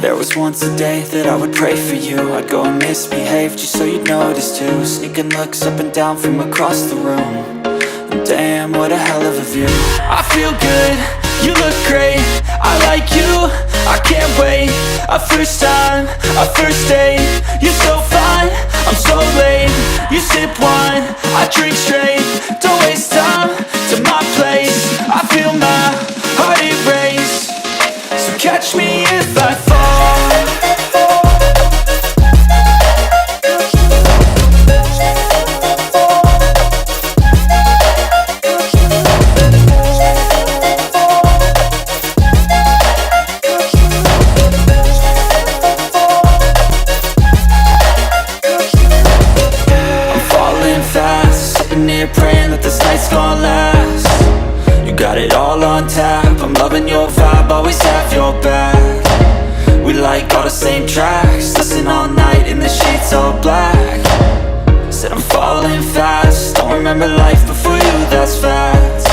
There was once a day that I would pray for you. I'd go and misbehave just so you'd notice too. Sneaking looks up and down from across the room. And damn, what a hell of a view. I feel good, you look great, I like you, I can't wait. A first time, a first date. You're so fine, I'm so late. You sip wine, I drink straight. Don't waste time to my place. I feel my heart erase. So catch me if I fall. Praying that this night's gonna last. You got it all on tap, I'm loving your vibe, always have your back. We like all the same tracks, listen all night in the sheets all black. Said I'm falling fast, don't remember life before you, that's fact.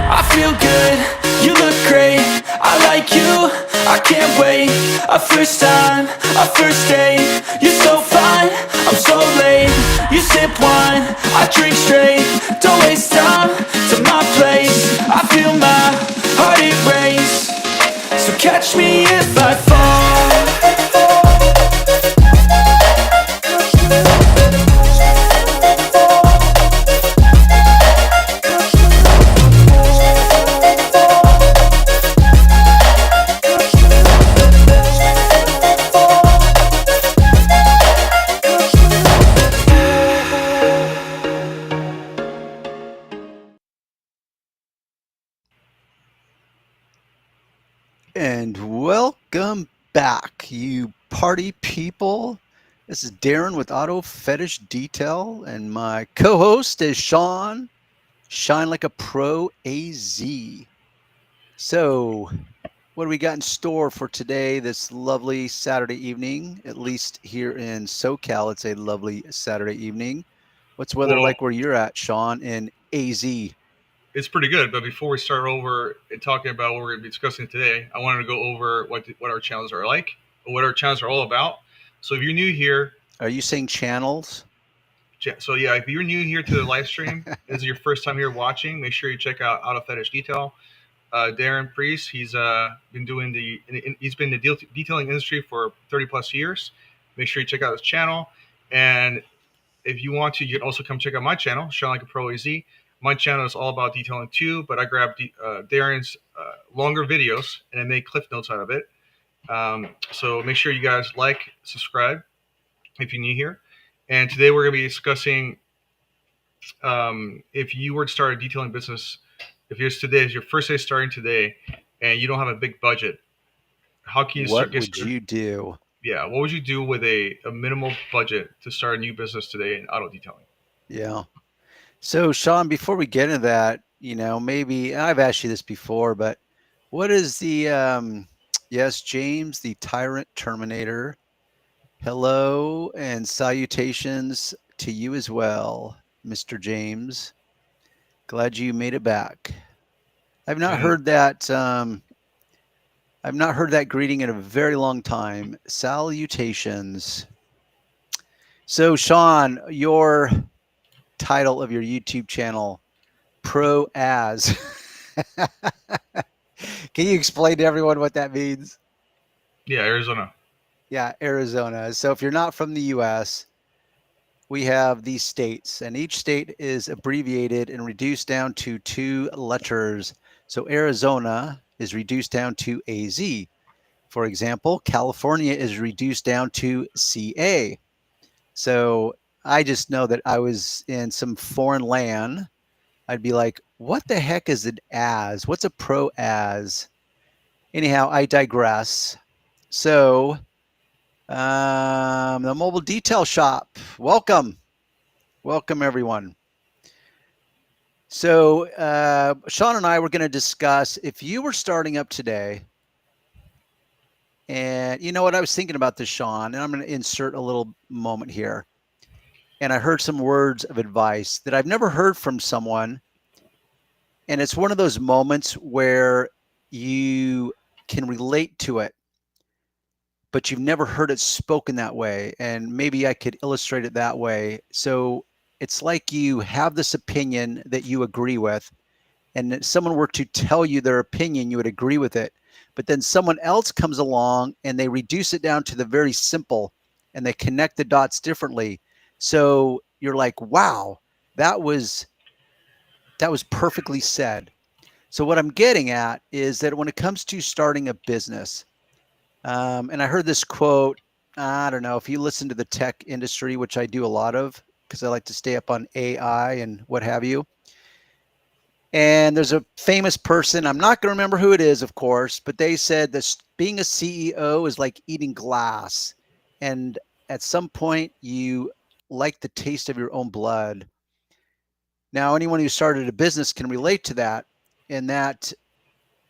I feel good, you look great, I like you, I can't wait. A first time, a first date. You're so fine, I'm so late. You sip wine, I drink straight. Don't waste time to my place. I feel my heart erase. So catch me if I fall. And welcome back, you party people. This is Darren with Auto Fetish Detail, and my co-host is Sean, Shine Like a Pro AZ. So, what do we got in store for today, this lovely Saturday evening? At least here in SoCal, it's a lovely Saturday evening. What's weather like where you're at, Sean, in AZ? It's pretty good, but before we start over and talking about what we're going to be discussing today, I wanted to go over what our channels are like, or what our channels are all about. So if you're new here... Are you saying channels? So yeah, if you're new here to the live stream, this is your first time here watching, make sure you check out Auto Fetish Detail. Darren Priest, he's been in the detailing industry for 30 plus years. Make sure you check out his channel. And if you want to, you can also come check out my channel, Shine Like a Pro AZ. My channel is all about detailing too, but I grabbed Darren's longer videos and I made cliff notes out of it. So make sure you guys like, subscribe if you're new here. And today we're going to be discussing if you were to start a detailing business, if today is your first day starting today and you don't have a big budget, how can you start? What would you do? Yeah, what would you do with a minimal budget to start a new business today in auto detailing? Yeah. So, Sean, before we get into that, maybe I've asked you this before, but what is the, yes, James, the Tyrant Terminator. Hello and salutations to you as well, Mr. James. Glad you made it back. I've not heard that. I've not heard that greeting in a very long time. Salutations. So, Sean, your title of your YouTube channel, Pro As. Can you explain to everyone what that means? Yeah, Arizona. Yeah, Arizona. So if you're not from the US, we have these states, and each state is abbreviated and reduced down to 2 letters. So Arizona is reduced down to AZ. For example, California is reduced down to CA. So I just know that I was in some foreign land. I'd be like, what the heck is an AS? What's a Pro As? Anyhow, I digress. So the mobile detail shop, welcome everyone. So Sean and I were going to discuss if you were starting up today, and you know what, I was thinking about this, Sean, and I'm going to insert a little moment here. And I heard some words of advice that I've never heard from someone. And it's one of those moments where you can relate to it. but you've never heard it spoken that way. And maybe I could illustrate it that way. So it's like you have this opinion that you agree with, and if someone were to tell you their opinion, you would agree with it. But then someone else comes along and they reduce it down to the very simple, and they connect the dots differently. So you're like, wow, that was perfectly said. So what I'm getting at is that when it comes to starting a business, and I heard this quote, I don't know if you listen to the tech industry, which I do a lot of because I like to stay up on AI and what have you. And there's a famous person, I'm not going to remember who it is, of course, but they said that being a CEO is like eating glass. And at some point, you like the taste of your own blood. Now, anyone who started a business can relate to that. And that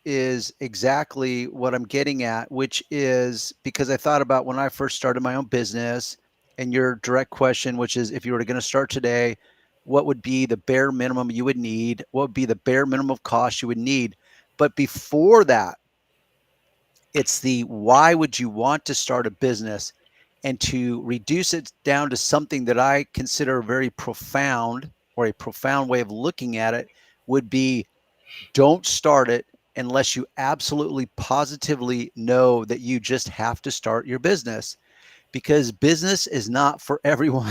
is exactly what I'm getting at, which is because I thought about when I first started my own business, and your direct question, which is if you were going to start today, what would be the bare minimum you would need? What would be the bare minimum of cost you would need? But before that, it's the why would you want to start a business, and to reduce it down to something that I consider very profound, or a profound way of looking at it would be, don't start it unless you absolutely positively know that you just have to start your business, because business is not for everyone.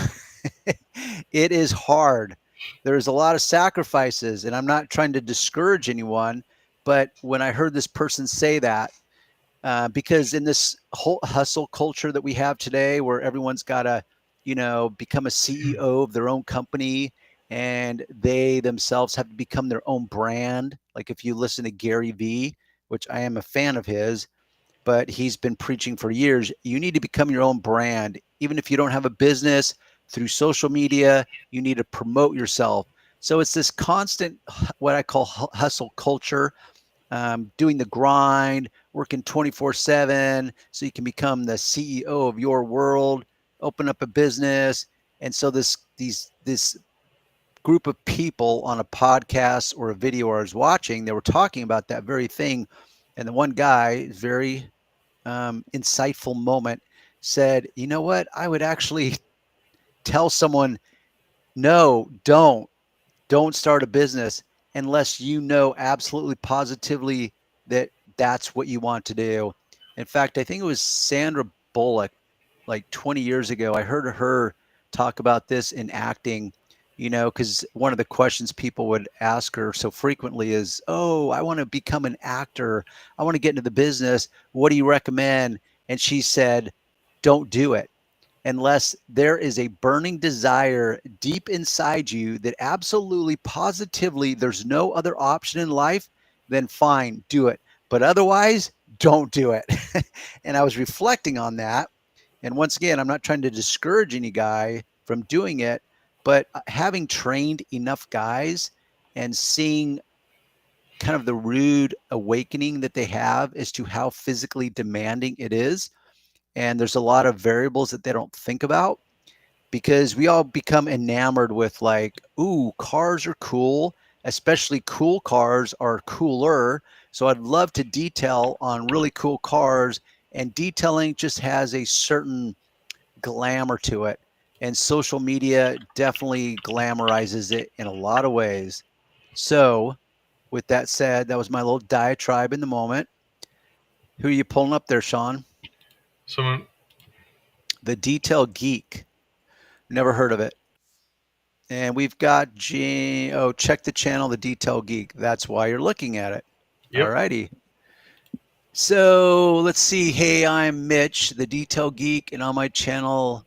It is hard. There's a lot of sacrifices, and I'm not trying to discourage anyone, but when I heard this person say that, because in this whole hustle culture that we have today, where everyone's got to, become a CEO of their own company, and they themselves have to become their own brand. Like if you listen to Gary Vee, which I am a fan of his, but he's been preaching for years, you need to become your own brand. Even if you don't have a business, through social media, you need to promote yourself. So it's this constant, what I call hustle culture, doing the grind, working 24/7, so you can become the CEO of your world, open up a business. And so this group of people on a podcast or a video I was watching, they were talking about that very thing. And the one guy, very insightful moment, said, you know what? I would actually tell someone, no, don't start a business unless you know absolutely positively that that's what you want to do. In fact, I think it was Sandra Bullock, like 20 years ago. I heard her talk about this in acting, because one of the questions people would ask her so frequently is, oh, I want to become an actor. I want to get into the business. What do you recommend? And she said, don't do it unless there is a burning desire deep inside you that absolutely positively there's no other option in life, then fine, do it. But otherwise, don't do it. And I was reflecting on that. And once again, I'm not trying to discourage any guy from doing it, but having trained enough guys and seeing kind of the rude awakening that they have as to how physically demanding it is. And there's a lot of variables that they don't think about, because we all become enamored with like, ooh, cars are cool, especially cool cars are cooler. So I'd love to detail on really cool cars, and detailing just has a certain glamour to it. And social media definitely glamorizes it in a lot of ways. So with that said, that was my little diatribe in the moment. Who are you pulling up there, Sean? Someone. The Detail Geek. Never heard of it. And we've got check the channel, The Detail Geek. That's why you're looking at it. Yep. All righty. So let's see. Hey, I'm Mitch, The Detail Geek, and on my channel,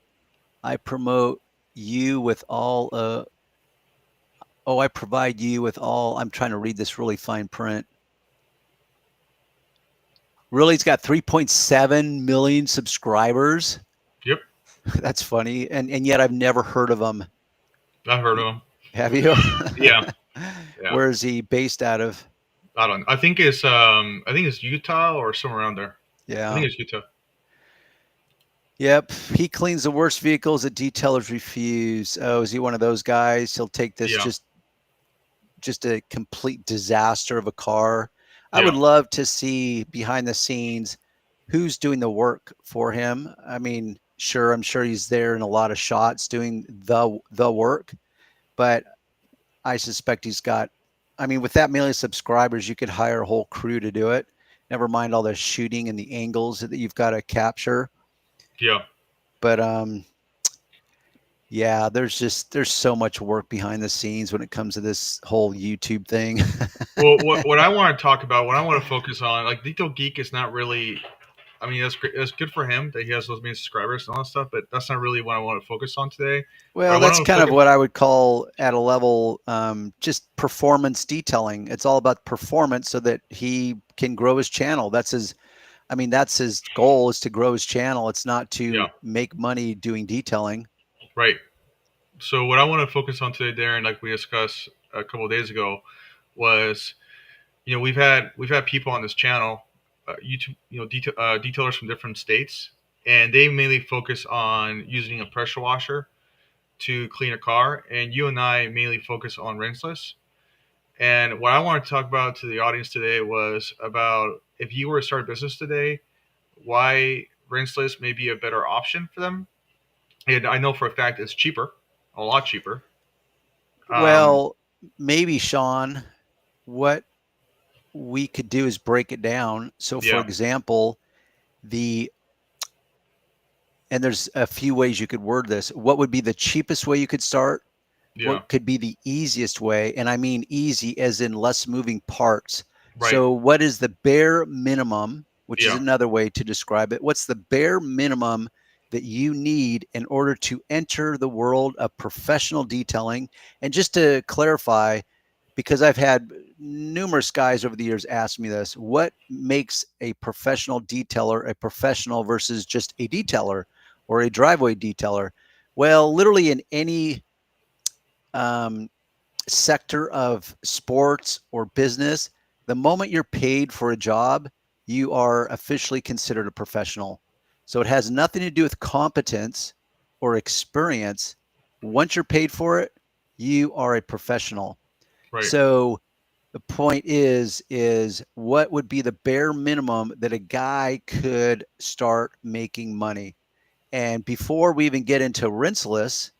I promote you with all. I provide you with all. I'm trying to read this really fine print. Really, it's got 3.7 million subscribers. Yep. That's funny, and yet I've never heard of him. I've heard of him. Have you? Yeah. Where is he based out of? I don't know. I think it's Utah or somewhere around there. Yeah. I think it's Utah. Yep. He cleans the worst vehicles that detailers refuse. Oh, is he one of those guys? He'll take this just a complete disaster of a car. I would love to see behind the scenes who's doing the work for him. I mean, sure, I'm sure he's there in a lot of shots doing the work, but I suspect he's got, I mean, with that million subscribers, you could hire a whole crew to do it. Never mind all the shooting and the angles that you've got to capture. Yeah. But yeah, there's so much work behind the scenes when it comes to this whole YouTube thing. Well, what I want to talk about, what I want to focus on, like Detail Geek is not really. I mean, that's great. It's good for him that he has those many subscribers and all that stuff, but that's not really what I want to focus on today. Well, that's kind of what I would call at a level just performance detailing. It's all about performance so that he can grow his channel. That's his goal, is to grow his channel. It's not to make money doing detailing. Right. So what I want to focus on today, Darren, like we discussed a couple of days ago, was, we've had people on this channel, YouTube, detailers from different states, and they mainly focus on using a pressure washer to clean a car, and you and I mainly focus on rinseless. And what I wanted to talk about to the audience today was about, if you were to start a business today, why rinseless may be a better option for them. And I know for a fact it's cheaper, a lot cheaper. Well, maybe, Sean, what we could do is break it down. So, for example, and there's a few ways you could word this. What would be the cheapest way you could start? Yeah. What could be the easiest way? And I mean easy as in less moving parts. Right. So what is the bare minimum, which is another way to describe it? What's the bare minimum that you need in order to enter the world of professional detailing? And just to clarify, because I've had numerous guys over the years ask me this, what makes a professional detailer a professional versus just a detailer or a driveway detailer? Well, literally in any sector of sports or business, the moment you're paid for a job, you are officially considered a professional. So it has nothing to do with competence or experience. Once you're paid for it, you are a professional. Right. So the point is what would be the bare minimum that a guy could start making money? And before we even get into rinseless,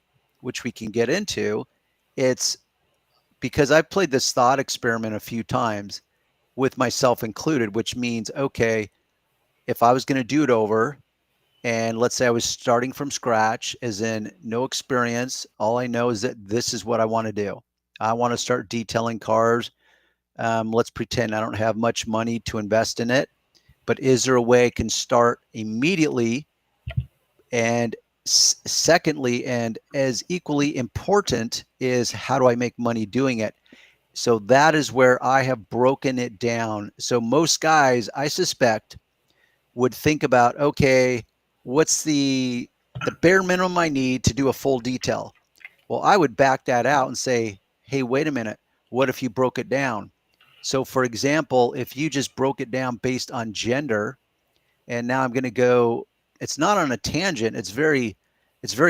which we can get into, it's because I've played this thought experiment a few times with myself included, which means, okay, if I was going to do it over, and let's say I was starting from scratch, as in no experience, all I know is that this is what I want to do. I want to start detailing cars. Let's pretend I don't have much money to invest in it, but is there a way I can start immediately? And secondly, and as equally important, is how do I make money doing it? So that is where I have broken it down. So most guys, I suspect, would think about, okay, what's the bare minimum I need to do a full detail? Well, I would back that out and say, hey, wait a minute. What if you broke it down? So for example, if you just broke it down based on gender, and now I'm going to go, it's not on a tangent. It's very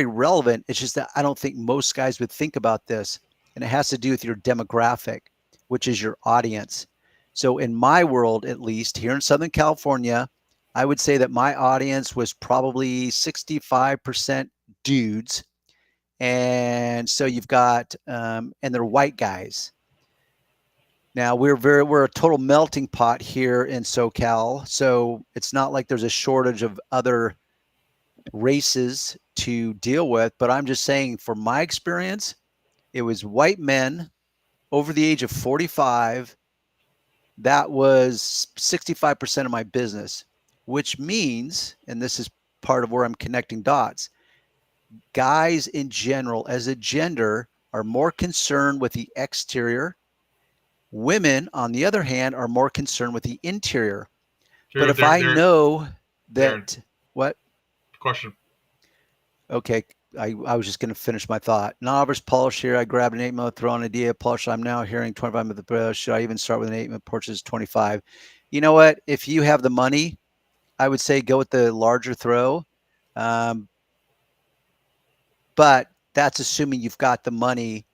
relevant. It's just that I don't think most guys would think about this. And it has to do with your demographic, which is your audience. So in my world, at least here in Southern California, I would say that my audience was probably 65% dudes. And so you've got, and they're white guys. Now we're a total melting pot here in SoCal. So it's not like there's a shortage of other races to deal with, but I'm just saying, for my experience, it was white men over the age of 45. That was 65% of my business, which means, and this is part of where I'm connecting dots, guys in general as a gender are more concerned with the exterior. Women, on the other hand, are more concerned with the interior. But if I know that, what? Question. Okay, I was just going to finish my thought. Novice polish here. I grabbed an 8mm throw on a DA polish. I'm now hearing 25 with the brush. Should I even start with an 8mm purchase 25? You know what? If you have the money, I would say go with the larger throw. But that's assuming you've got the money,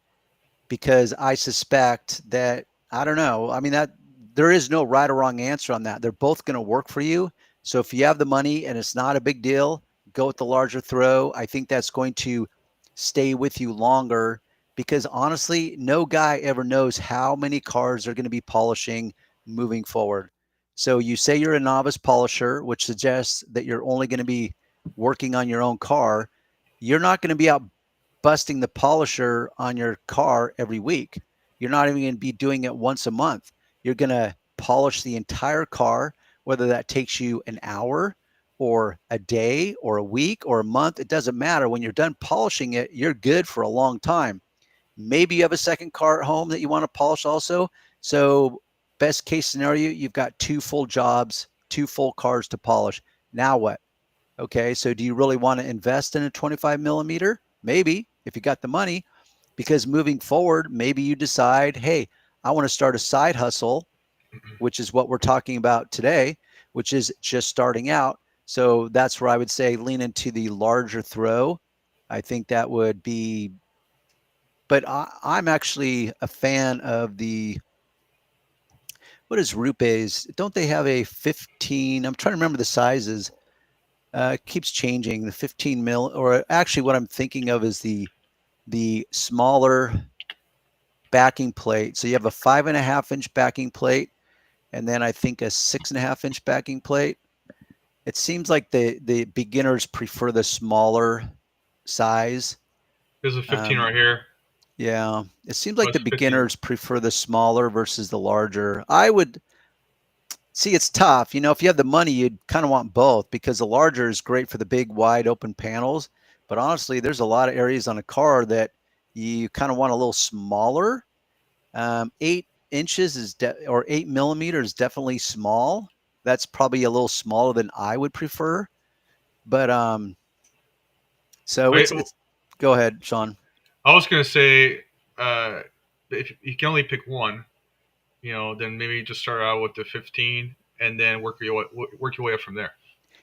because I suspect that, I don't know. I mean, that there is no right or wrong answer on that. They're both going to work for you. So if you have the money and it's not a big deal, go with the larger throw. I think that's going to stay with you longer because honestly, no guy ever knows how many cars they're going to be polishing moving forward. So you say you're a novice polisher, which suggests that you're only going to be working on your own car. You're not going to be out busting the polisher on your car every week. You're not even going to be doing it once a month. You're going to polish the entire car, whether that takes you an hour or a day or a week or a month. It doesn't matter. When you're done polishing it, you're good for a long time. Maybe you have a second car at home that you want to polish also. So best case scenario, you've got 2 full jobs, 2 full cars to polish. Now what? Okay, so do you really want to invest in a 25 millimeter? Maybe, if you got the money, because moving forward, maybe you decide, hey, I want to start a side hustle, which is what we're talking about today, which is just starting out. So that's where I would say lean into the larger throw. I think that would be, but I'm actually a fan of the, what is Rupe's? Don't they have a 15? I'm trying to remember the sizes. It keeps changing. The 15 mil, or actually, what I'm thinking of is the smaller backing plate. So you have a 5.5-inch backing plate, and then I think a 6.5-inch backing plate. It seems like the beginners prefer the smaller size. There's a 15 right here. Yeah, it seems like What's the 15? beginners prefer the smaller versus the larger. I would see it's tough. If you have the money, you'd kind of want both because the larger is great for the big, wide open panels. But honestly, there's a lot of areas on a car that you kind of want a little smaller. 8 inches is or 8 millimeters is definitely small. That's probably a little smaller than I would prefer. But so it's go ahead, Sean. I was gonna say, if you can only pick one, then maybe just start out with the 15 and then work your way up from there.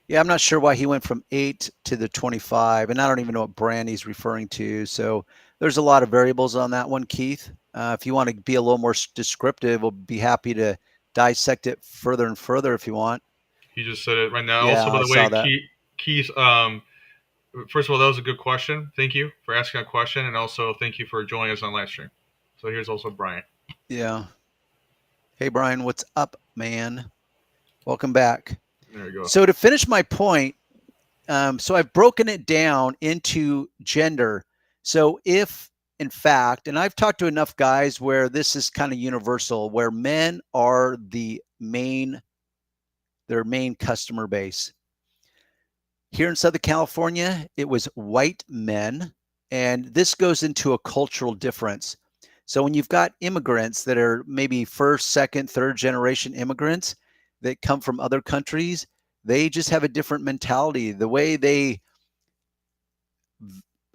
Yeah, I'm not sure why he went from 8 to the 25, and I don't even know what brand he's referring to. So there's a lot of variables on that one, Keith. If you want to be a little more descriptive, we'll be happy to dissect it further and further if you want. You just said it right now. Yeah, Also, by the I saw that. way, Keith, first of all, that was a good question. Thank you for asking that question, and also thank you for joining us on live stream. So here's also Brian. Yeah. Hey, Brian, what's up, man? Welcome back. There you go. So to finish my point, so I've broken it down into gender. So if, in fact, and I've talked to enough guys where this is kind of universal, where men are their main customer base. Here in Southern California, it was white men, and this goes into a cultural difference. So when you've got immigrants that are maybe first, second, third generation immigrants that come from other countries, they just have a different mentality. The way they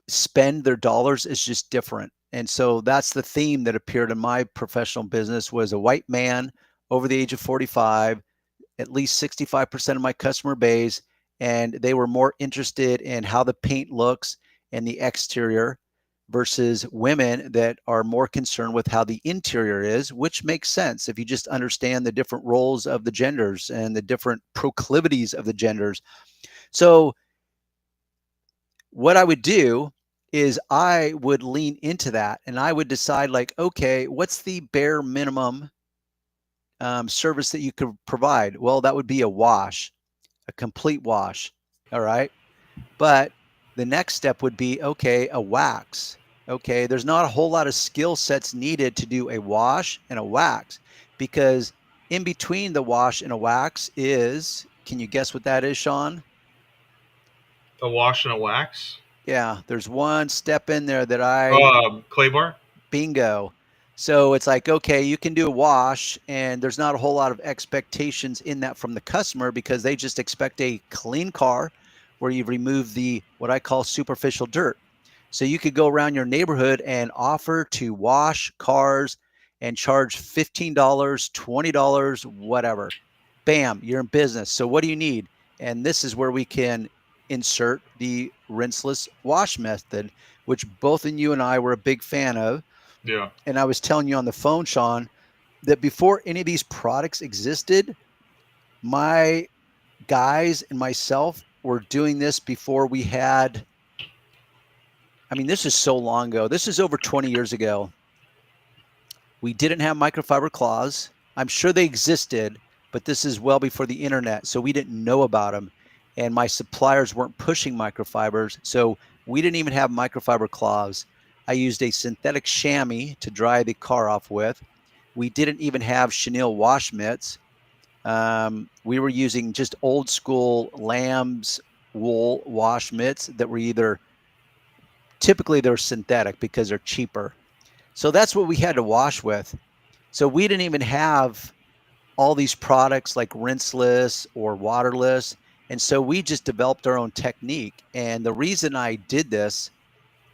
spend their dollars is just different. And so that's the theme that appeared in my professional business was a white man over the age of 45, at least 65% of my customer base, and they were more interested in how the paint looks and the exterior versus women that are more concerned with how the interior is, which makes sense if you just understand the different roles of the genders and the different proclivities of the genders. So what I would do is I would lean into that and I would decide like, okay, what's the bare minimum service that you could provide? Well, that would be a wash, a complete wash. All right. But the next step would be, okay, a wax. Okay, there's not a whole lot of skill sets needed to do a wash and a wax because in between the wash and a wax is, can you guess what that is, Sean? A wash and a wax? Yeah, there's one step in there that clay bar? Bingo. So it's like, okay, you can do a wash and there's not a whole lot of expectations in that from the customer because they just expect a clean car where you've removed the, what I call superficial dirt. So you could go around your neighborhood and offer to wash cars and charge $15, $20, whatever. Bam, you're in business. So what do you need? And this is where we can insert the rinseless wash method, which both of you and I were a big fan of. Yeah. And I was telling you on the phone, Sean, that before any of these products existed, my guys and myself were doing this before we had, I mean, this is so long ago. This is over 20 years ago. We didn't have microfiber claws. I'm sure they existed, but this is well before the internet, so we didn't know about them. And my suppliers weren't pushing microfibers, so we didn't even have microfiber claws. I used a synthetic chamois to dry the car off with. We didn't even have chenille wash mitts. We were using just old school lamb's wool wash mitts that were either, typically they're synthetic because they're cheaper. So that's what we had to wash with. So we didn't even have all these products like rinseless or waterless. And so we just developed our own technique. And the reason I did this,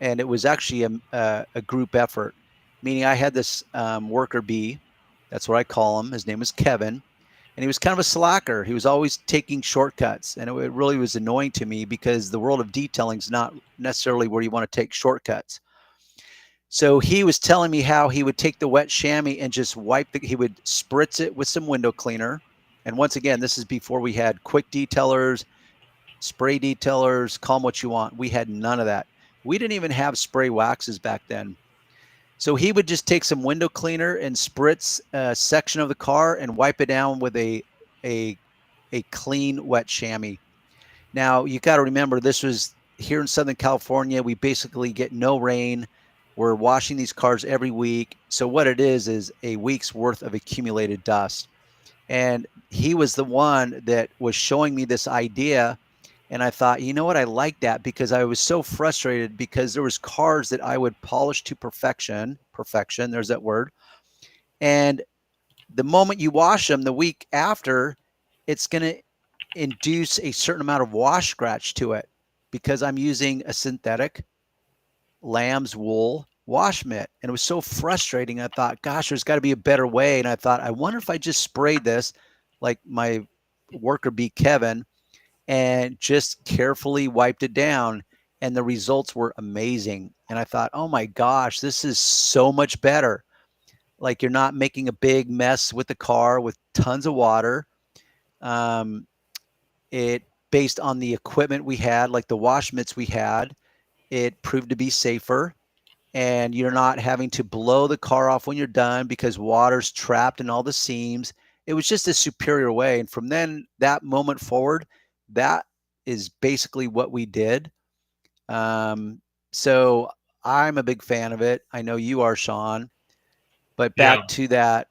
and it was actually a group effort, meaning I had this worker bee. That's what I call him. His name was Kevin. And he was kind of a slacker. He was always taking shortcuts. And it really was annoying to me because the world of detailing is not necessarily where you want to take shortcuts. So he was telling me how he would take the wet chamois and just he would spritz it with some window cleaner. And once again, this is before we had quick detailers, spray detailers, call them what you want. We had none of that. We didn't even have spray waxes back then. So he would just take some window cleaner and spritz a section of the car and wipe it down with a clean wet chamois. Now you got to remember, this was here in Southern California. We basically get no rain. We're washing these cars every week. So what it is a week's worth of accumulated dust. And he was the one that was showing me this idea. And I thought, you know what? I like that because I was so frustrated because there was cars that I would polish to perfection. Perfection, there's that word. And the moment you wash them the week after, it's going to induce a certain amount of wash scratch to it because I'm using a synthetic lamb's wool wash mitt. And it was so frustrating. I thought, gosh, there's got to be a better way. And I thought, I wonder if I just sprayed this like my worker bee, Kevin, and just carefully wiped it down. And the results were amazing. And I thought, oh my gosh, this is so much better. Like you're not making a big mess with the car with tons of water. It based on the equipment we had, like the wash mitts we had, it proved to be safer. And you're not having to blow the car off when you're done because water's trapped in all the seams. It was just a superior way. And from then, that moment forward, that is basically what we did. So I'm a big fan of it. I know you are, Sean. But back to that,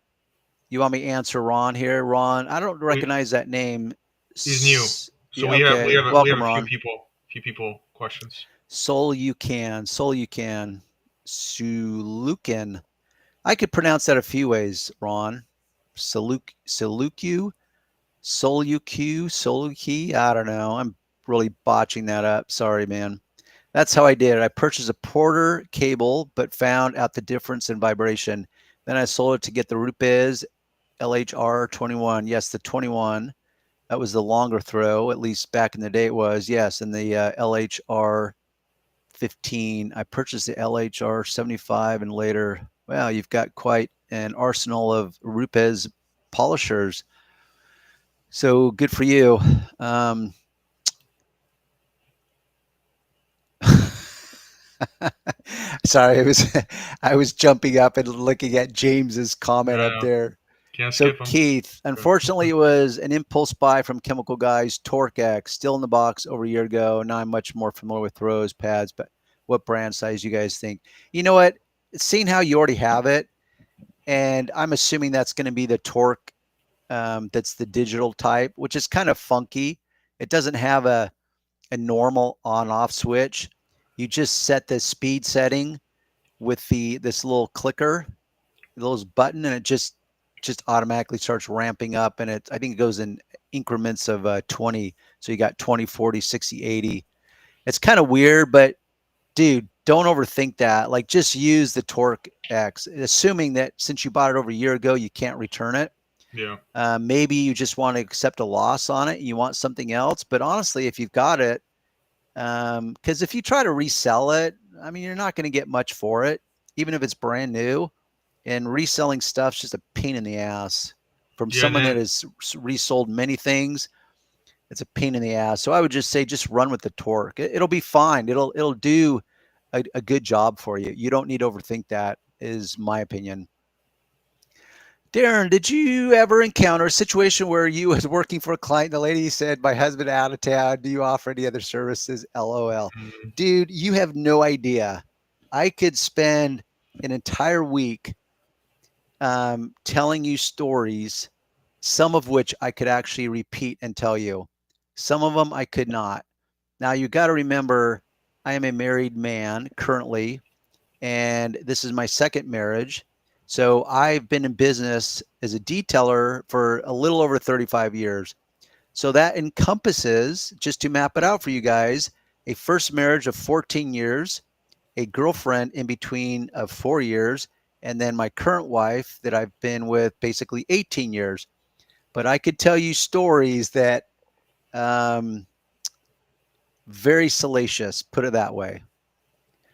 you want me to answer Ron here? Ron, I don't recognize that name. He's new. So yeah, we okay. have Welcome, a Ron. few people questions. Sulukan. I could pronounce that a few ways, Ron. Soluki. I don't know. I'm really botching that up. Sorry, man. That's how I did it. I purchased a Porter cable, but found out the difference in vibration. Then I sold it to get the Rupes LHR 21. Yes, the 21. That was the longer throw, at least back in the day it was. Yes, and the LHR 15. I purchased the LHR 75 and later, well, you've got quite an arsenal of Rupes polishers. So good for you. Sorry, I was jumping up and looking at James's comment up there. So Keith, unfortunately, it was an impulse buy from Chemical Guys, Torque X, still in the box over a year ago. Now I'm much more familiar with throws, pads, but what brand size you guys think? You know what? Seeing how you already have it, and I'm assuming that's going to be the Torque, that's the digital type, which is kind of funky. It doesn't have a normal on-off switch. You just set the speed setting with this little clicker, little button, and it just automatically starts ramping up. And I think it goes in increments of 20. So you got 20, 40, 60, 80. It's kind of weird, but dude, don't overthink that. Like just use the Torque X, assuming that since you bought it over a year ago, you can't return it. Yeah. Maybe you just want to accept a loss on it and you want something else. But honestly, if you've got it, because if you try to resell it, I mean, you're not going to get much for it, even if it's brand new. And reselling stuff's just a pain in the ass from someone that has resold many things. It's a pain in the ass. So I would just say, just run with the torque. It'll be fine. It'll do a good job for you. You don't need to overthink that, is my opinion. Darren, did you ever encounter a situation where you was working for a client, the lady said, my husband out of town, do you offer any other services? LOL. Dude, you have no idea. I could spend an entire week telling you stories, some of which I could actually repeat and tell you. Some of them I could not. Now, you got to remember, I am a married man currently, and this is my second marriage. So I've been in business as a detailer for a little over 35 years. So that encompasses, just to map it out for you guys, a first marriage of 14 years, a girlfriend in between of 4 years, and then my current wife that I've been with basically 18 years. But I could tell you stories that very salacious, put it that way.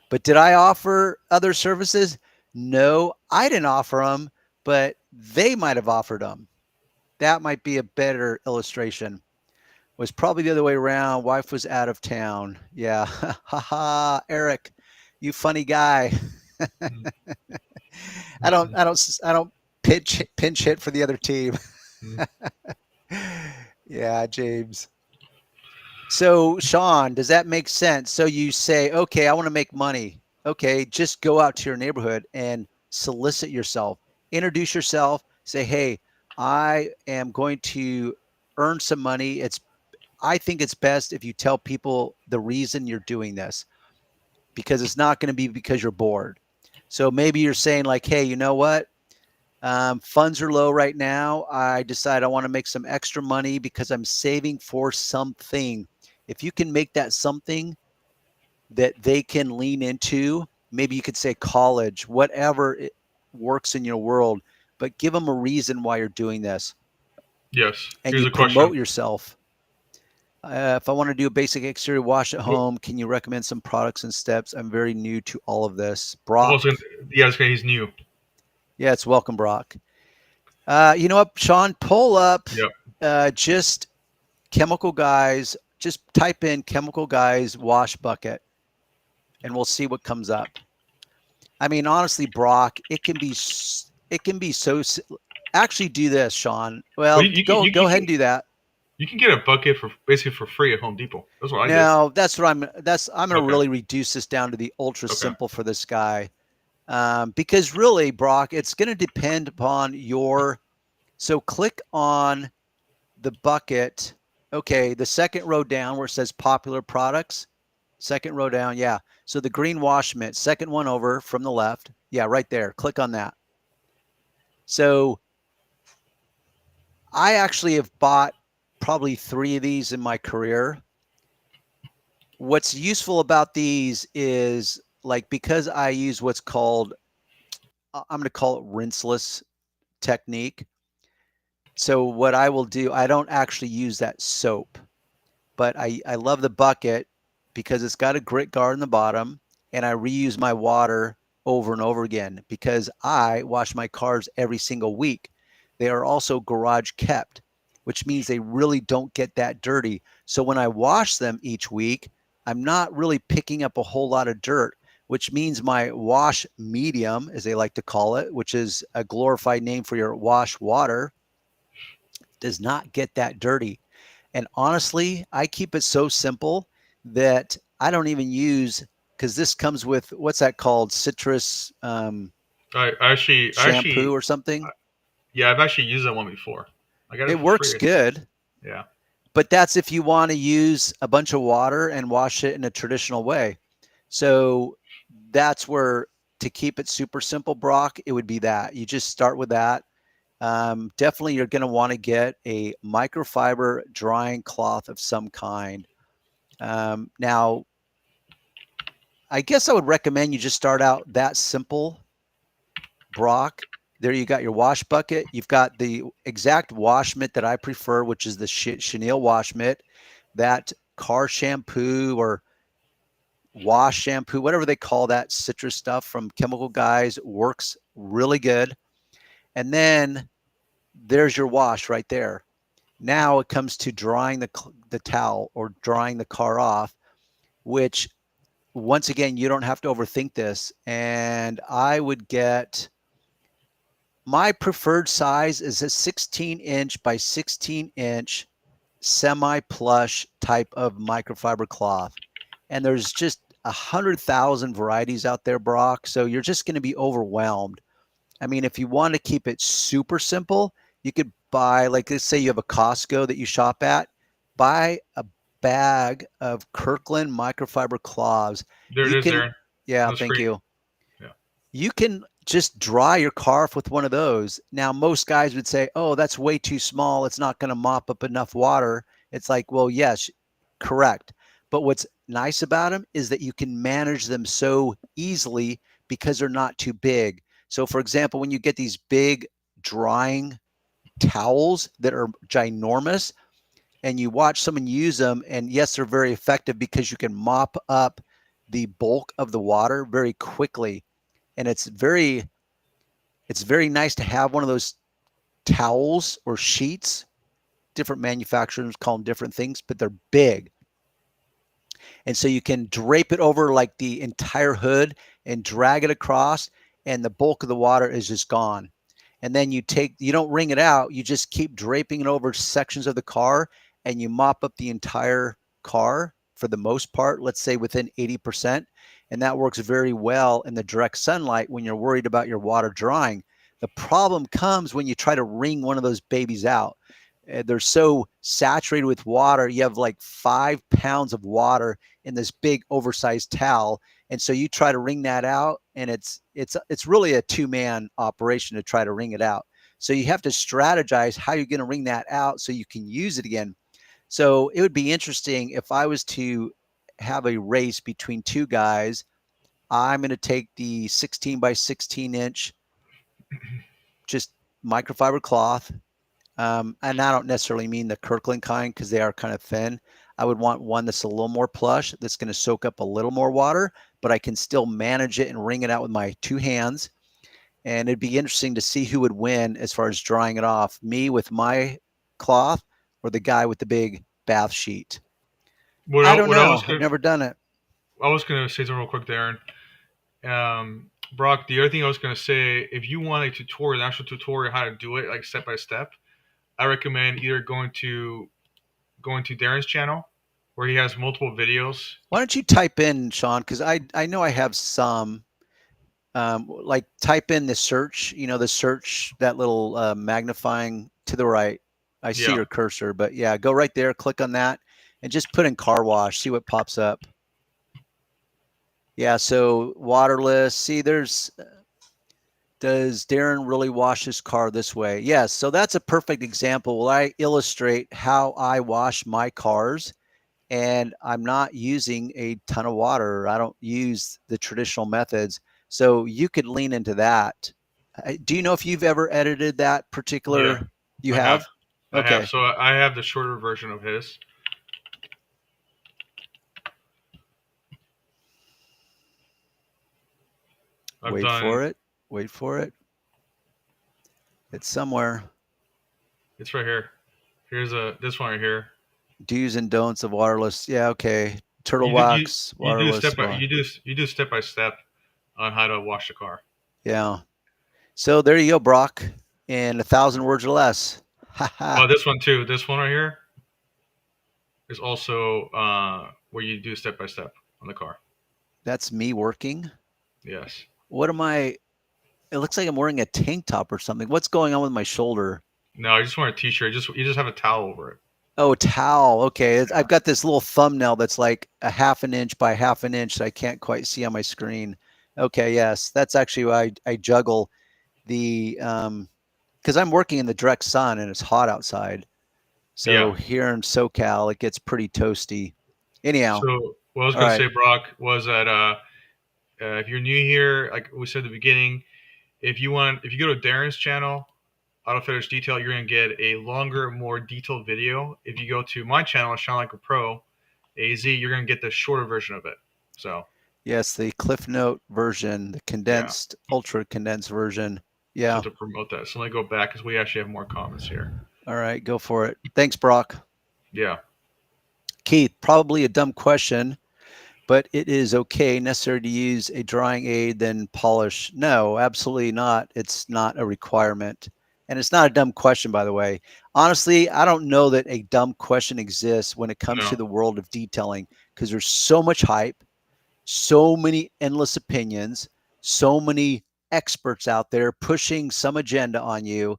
But did I offer other services? No, I didn't offer them, but they might have offered them. That might be a better illustration. Was probably the other way around. Wife was out of town. Yeah. Haha, Eric, you funny guy. I don't pinch hit for the other team. Yeah, James. So, Sean, does that make sense? So you say, okay, I want to make money. Okay, just go out to your neighborhood and solicit yourself. Introduce yourself. Say, hey, I am going to earn some money. I think it's best if you tell people the reason you're doing this, because it's not going to be because you're bored. So maybe you're saying like, hey, you know what? Funds are low right now. I decide I want to make some extra money because I'm saving for something. If you can make that something that they can lean into, maybe you could say college, whatever it works in your world, but give them a reason why you're doing this. Yes. And Here's you a question. promote yourself. If I want to do a basic exterior wash at home, can you recommend some products and steps? I'm very new to all of this. Brock. He's new. Yeah, it's welcome, Brock. You know what, Sean? Pull up just Chemical Guys. Just type in Chemical Guys wash bucket, and we'll see what comes up. I mean, honestly, Brock, it can be so. Actually, do this, Sean. Well, go ahead and do that. You can get a bucket basically for free at Home Depot. That's what I did. No, that's what I'm going to really reduce this down to the ultra simple for this guy. Because really, Brock, it's going to depend upon your. So click on the bucket. Okay, the second row down where it says popular products. Second row down, yeah. So the green wash mitt, second one over from the left. Yeah, right there. Click on that. So I actually have bought probably 3 of these in my career. What's useful about these is like, because I use what's called, I'm going to call it rinseless technique. So what I will do, I don't actually use that soap, but I love the bucket because it's got a grit guard in the bottom, and I reuse my water over and over again because I wash my cars every single week. They are also garage kept, which means they really don't get that dirty. So when I wash them each week, I'm not really picking up a whole lot of dirt, which means my wash medium, as they like to call it, which is a glorified name for your wash water, does not get that dirty. And honestly, I keep it so simple that I don't even use, because this comes with, what's that called? Citrus shampoo or something? Yeah, I've actually used that one before. It works good. Yeah. But that's if you want to use a bunch of water and wash it in a traditional way. So that's where, to keep it super simple, Brock, it would be that. You just start with that. Definitely you're going to want to get a microfiber drying cloth of some kind. Now, I guess I would recommend you just start out that simple, Brock. There you got your wash bucket. You've got the exact wash mitt that I prefer, which is the chenille wash mitt. That car shampoo or wash shampoo, whatever they call that citrus stuff from Chemical Guys, works really good. And then there's your wash right there. Now it comes to drying the towel or drying the car off, which once again, you don't have to overthink this. And I would get, my preferred size is a 16-inch by 16-inch semi-plush type of microfiber cloth. And there's just 100,000 varieties out there, Brock. So you're just going to be overwhelmed. I mean, if you want to keep it super simple, you could buy, like, let's say you have a Costco that you shop at, buy a bag of Kirkland microfiber cloths. There it You is, can, Darren. yeah, On the thank screen. you. Yeah. You can just dry your car off with one of those. Now, most guys would say, oh, that's way too small. It's not going to mop up enough water. It's like, well, yes, correct. But what's nice about them is that you can manage them so easily because they're not too big. So, for example, when you get these big drying towels that are ginormous and you watch someone use them, and yes, they're very effective because you can mop up the bulk of the water very quickly. And it's very nice to have one of those towels or sheets. Different manufacturers call them different things, but they're big. And so you can drape it over like the entire hood and drag it across, and the bulk of the water is just gone. And then you don't wring it out, you just keep draping it over sections of the car, and you mop up the entire car for the most part, let's say within 80%. And that works very well in the direct sunlight when you're worried about your water drying. The problem comes when you try to wring one of those babies out. They're so saturated with water. You have like 5 pounds of water in this big oversized towel. And so you try to wring that out, and it's really a two-man operation to try to wring it out. So you have to strategize how you're going to wring that out so you can use it again. So it would be interesting if I was to have a race between two guys. I'm going to take the 16 by 16 inch, just microfiber cloth. And I don't necessarily mean the Kirkland kind because they are kind of thin. I would want one that's a little more plush, that's going to soak up a little more water, but I can still manage it and wring it out with my two hands. And it'd be interesting to see who would win as far as drying it off, me with my cloth or the guy with the big bath sheet. I don't know. I've never done it. I was going to say something real quick, Darren. Brock, the other thing I was going to say, if you want a tutorial, an actual tutorial how to do it, like step by step, I recommend either going to Darren's channel, where he has multiple videos. Why don't you type in, Sean? Because I know I have some. Like type in the search, the search, that little magnifying to the right. I see your cursor, but yeah, go right there, click on that, and just put in car wash, see what pops up. Yeah, so waterless. See, does Darren really wash his car this way? Yes, so that's a perfect example. Well, I illustrate how I wash my cars, and I'm not using a ton of water. I don't use the traditional methods. So you could lean into that. Do you know if you've ever edited that particular? Yeah, you have? Okay. I have. So I have the shorter version of his. Wait for it. Wait for it. It's somewhere. It's right here. Here's this one right here. Do's and don'ts of waterless. Yeah, okay. Turtle wax, waterless. You do step by step on how to wash the car. Yeah. So there you go, Brock, in 1,000 words or less. Oh, this one too. This one right here is also where you do step by step on the car. That's me working? Yes. What am I? It looks like I'm wearing a tank top or something. What's going on with my shoulder? No, I just wear a t-shirt. You just have a towel over it. Oh, towel. Okay. I've got this little thumbnail that's like a 1/2 inch by 1/2 inch that I can't quite see on my screen. Okay. Yes. That's actually why I juggle the, because I'm working in the direct sun and it's hot outside. So here in SoCal, it gets pretty toasty. Anyhow. So what I was going to say, Brock, was that if you're new here, like we said at the beginning, if you go to Darren's channel, Auto Fetish Detail, you're going to get a longer, more detailed video. If you go to my channel, Shine Like a Pro, AZ, you're going to get the shorter version of it. So yes, the Cliff Note version, the condensed, ultra condensed version. Yeah. To promote that. So let me go back because we actually have more comments here. All right, go for it. Thanks, Brock. Yeah. Keith, probably a dumb question, but it is okay, necessary to use a drying aid then polish. No, absolutely not. It's not a requirement. And it's not a dumb question, by the way. Honestly, I don't know that a dumb question exists when it comes to No. the world of detailing because there's so much hype, so many endless opinions, so many experts out there pushing some agenda on you.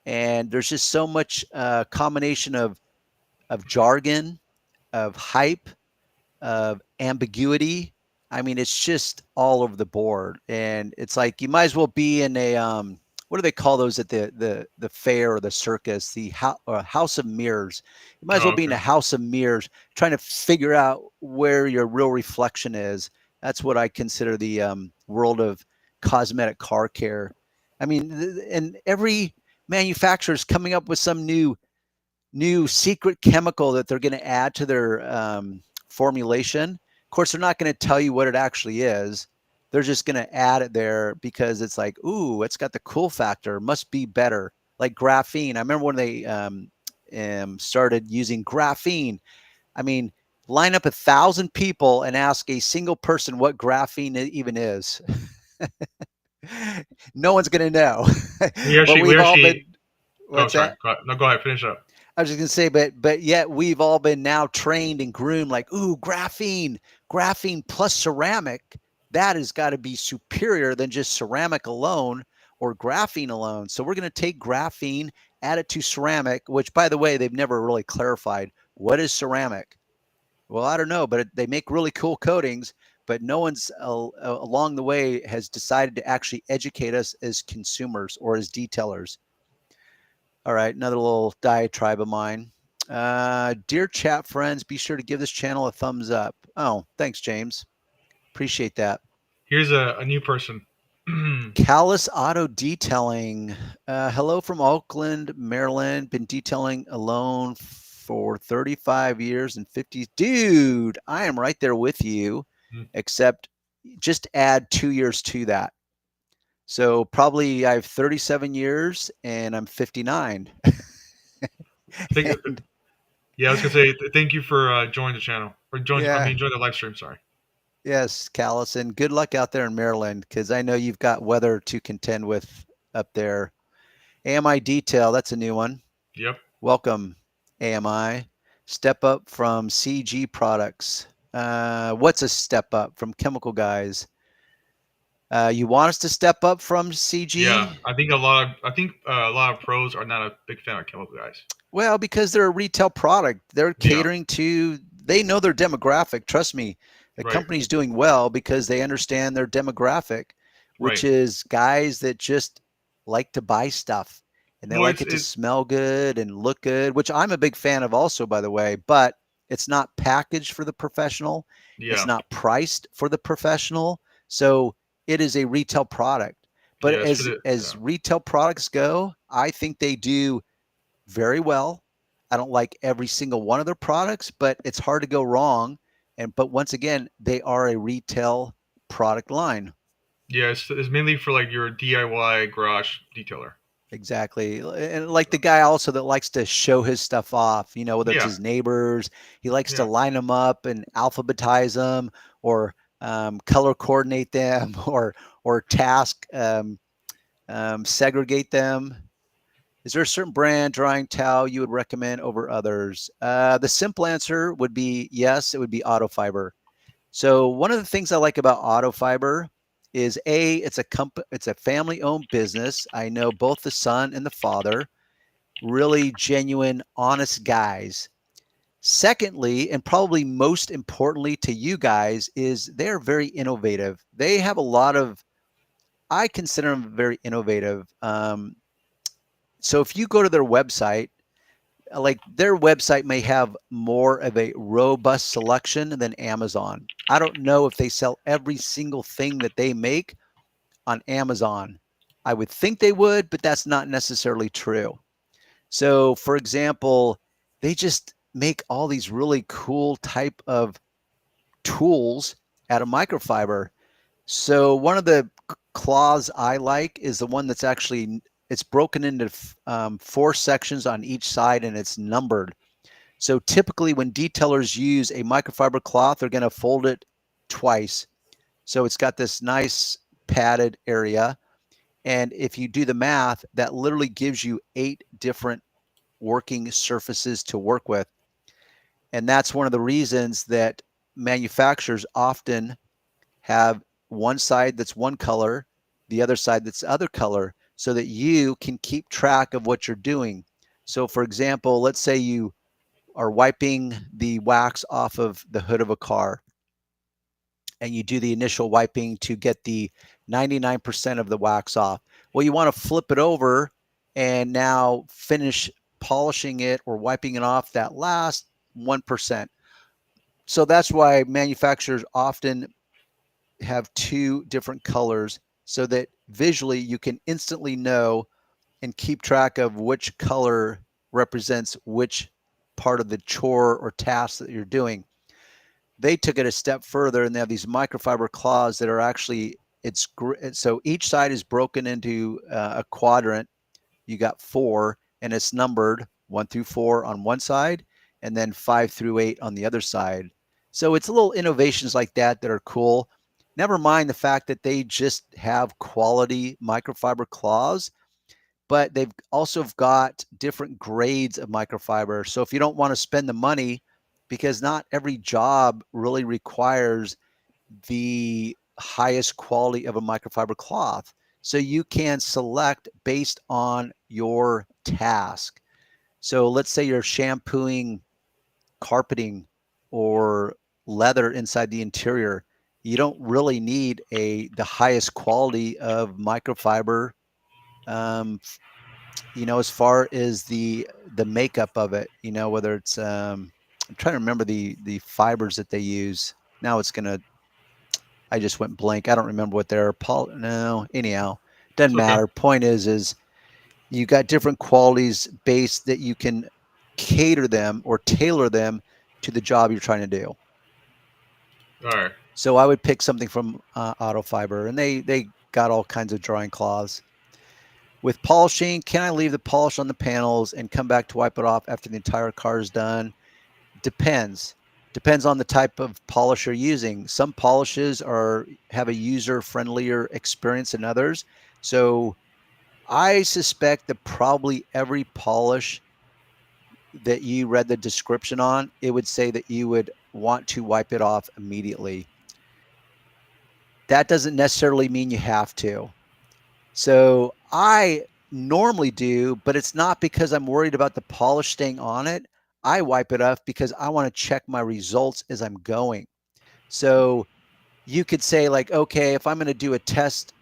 And there's just so much combination of jargon, of hype, of ambiguity. I mean, it's just all over the board, and it's like you might as well be in a what do they call those at the fair or the circus? The house of mirrors. You might as Oh, well be in a okay. house of mirrors, trying to figure out where your real reflection is. That's what I consider the world of cosmetic car care. I mean, and every manufacturer is coming up with some new secret chemical that they're going to add to their formulation. Of course, they're not going to tell you what it actually is. They're just going to add it there because it's like, ooh, it's got the cool factor, must be better. Like graphene. I remember when they started using graphene. I mean, line up 1,000 people and ask a single person what graphene even is. No one's going to know. We But actually, we we've all been, actually. Oh, what's sorry. that? Go ahead. No, go ahead. Finish up. I was just gonna say, but yet we've all been now trained and groomed like, ooh, graphene plus ceramic, that has got to be superior than just ceramic alone or graphene alone. So we're gonna take graphene, add it to ceramic, which by the way, they've never really clarified what is ceramic. Well, I don't know, but they make really cool coatings, but no one's along the way has decided to actually educate us as consumers or as detailers. All right, another little diatribe of mine. Dear chat friends, be sure to give this channel a thumbs up. Oh, thanks, James. Appreciate that. Here's a new person. Callus Auto Detailing. Hello from Oakland, Maryland. Been detailing alone for 35 years and 50. Dude, I am right there with you, except just add 2 years to that. So probably I have 37 years and I'm 59. Thank, And yeah, I was gonna say thank you for joining the channel or join. I yeah, mean, join the live stream. Sorry. yes, Callus, and good luck out there in Maryland because I know you've got weather to contend with up there. AMI Detail, that's a new one. Yep. Welcome, AMI. Step up from CG Products. What's a step up from Chemical Guys? You want us to step up from CG? Yeah, I think a lot of pros are not a big fan of Chemical Guys. Well, because they're a retail product. They're Yeah. catering to, they know their demographic. Trust me, the Right. company's doing well because they understand their demographic, which Right. is guys that just like to buy stuff and they Well, like it to smell good and look good, which I'm a big fan of also, by the way, but it's not packaged for the professional. It's yeah. not priced for the professional. So it is a retail product. But Yeah. It's for the as retail products go, I think they do very well. I don't like every single one of their products, but it's hard to go wrong. But once again, they are a retail product line. yeah. It's mainly for like your DIY garage detailer. Exactly. And like the guy also that likes to show his stuff off, whether it's Yeah. his neighbors, he likes to Yeah. line them up and alphabetize them or color coordinate them or task segregate them. Is there a certain brand drying towel you would recommend over others? The simple answer would be yes, it would be Autofiber. So one of the things I like about Autofiber is it's a family-owned business. I know both the son and the father, really genuine, honest guys. Secondly, and probably most importantly to you guys, is they're very innovative. They have a lot of, I consider them very innovative. So if you go to their website, like their website may have more of a robust selection than Amazon. I don't know if they sell every single thing that they make on Amazon. I would think they would, but that's not necessarily true. So, for example, they just make all these really cool type of tools out of microfiber. So, one of the claws I like is the one that's actually it's broken into 4 sections on each side, and it's numbered. So typically when detailers use a microfiber cloth, they're going to fold it twice. So it's got this nice padded area. And if you do the math, that literally gives you 8 different working surfaces to work with. And that's one of the reasons that manufacturers often have one side that's one color, the other side that's other color, so that you can keep track of what you're doing. So for example, let's say you are wiping the wax off of the hood of a car, and you do the initial wiping to get the 99% of the wax off. Well, you want to flip it over and now finish polishing it or wiping it off that last 1%. So that's why manufacturers often have 2 different colors, so that visually you can instantly know and keep track of which color represents which part of the chore or task that you're doing. They took it a step further, and they have these microfiber claws that are actually, so each side is broken into a quadrant. You got 4, and it's numbered 1 through 4 on one side, and then 5 through 8 on the other side. So it's little innovations like that that are cool. Never mind the fact that they just have quality microfiber claws, but they've also got different grades of microfiber. So if you don't want to spend the money, because not every job really requires the highest quality of a microfiber cloth. So you can select based on your task. So let's say you're shampooing carpeting or leather inside the interior. You don't really need the highest quality of microfiber, as far as the makeup of it, whether it's, I'm trying to remember the fibers that they use. Now I just went blank. I don't remember what they're, anyhow, doesn't matter. Point is you got different qualities based that you can cater them or tailor them to the job you're trying to do. All right. So I would pick something from Auto Fiber, and they got all kinds of drawing cloths. With polishing, can I leave the polish on the panels and come back to wipe it off after the entire car is done? Depends. Depends on the type of polish you're using. Some polishes have a user-friendlier experience than others. So I suspect that probably every polish that you read the description on, it would say that you would want to wipe it off immediately. That doesn't necessarily mean you have to. So I normally do, but it's not because I'm worried about the polish staying on it. I wipe it off because I want to check my results as I'm going. So you could say like, okay, if I'm going to do a test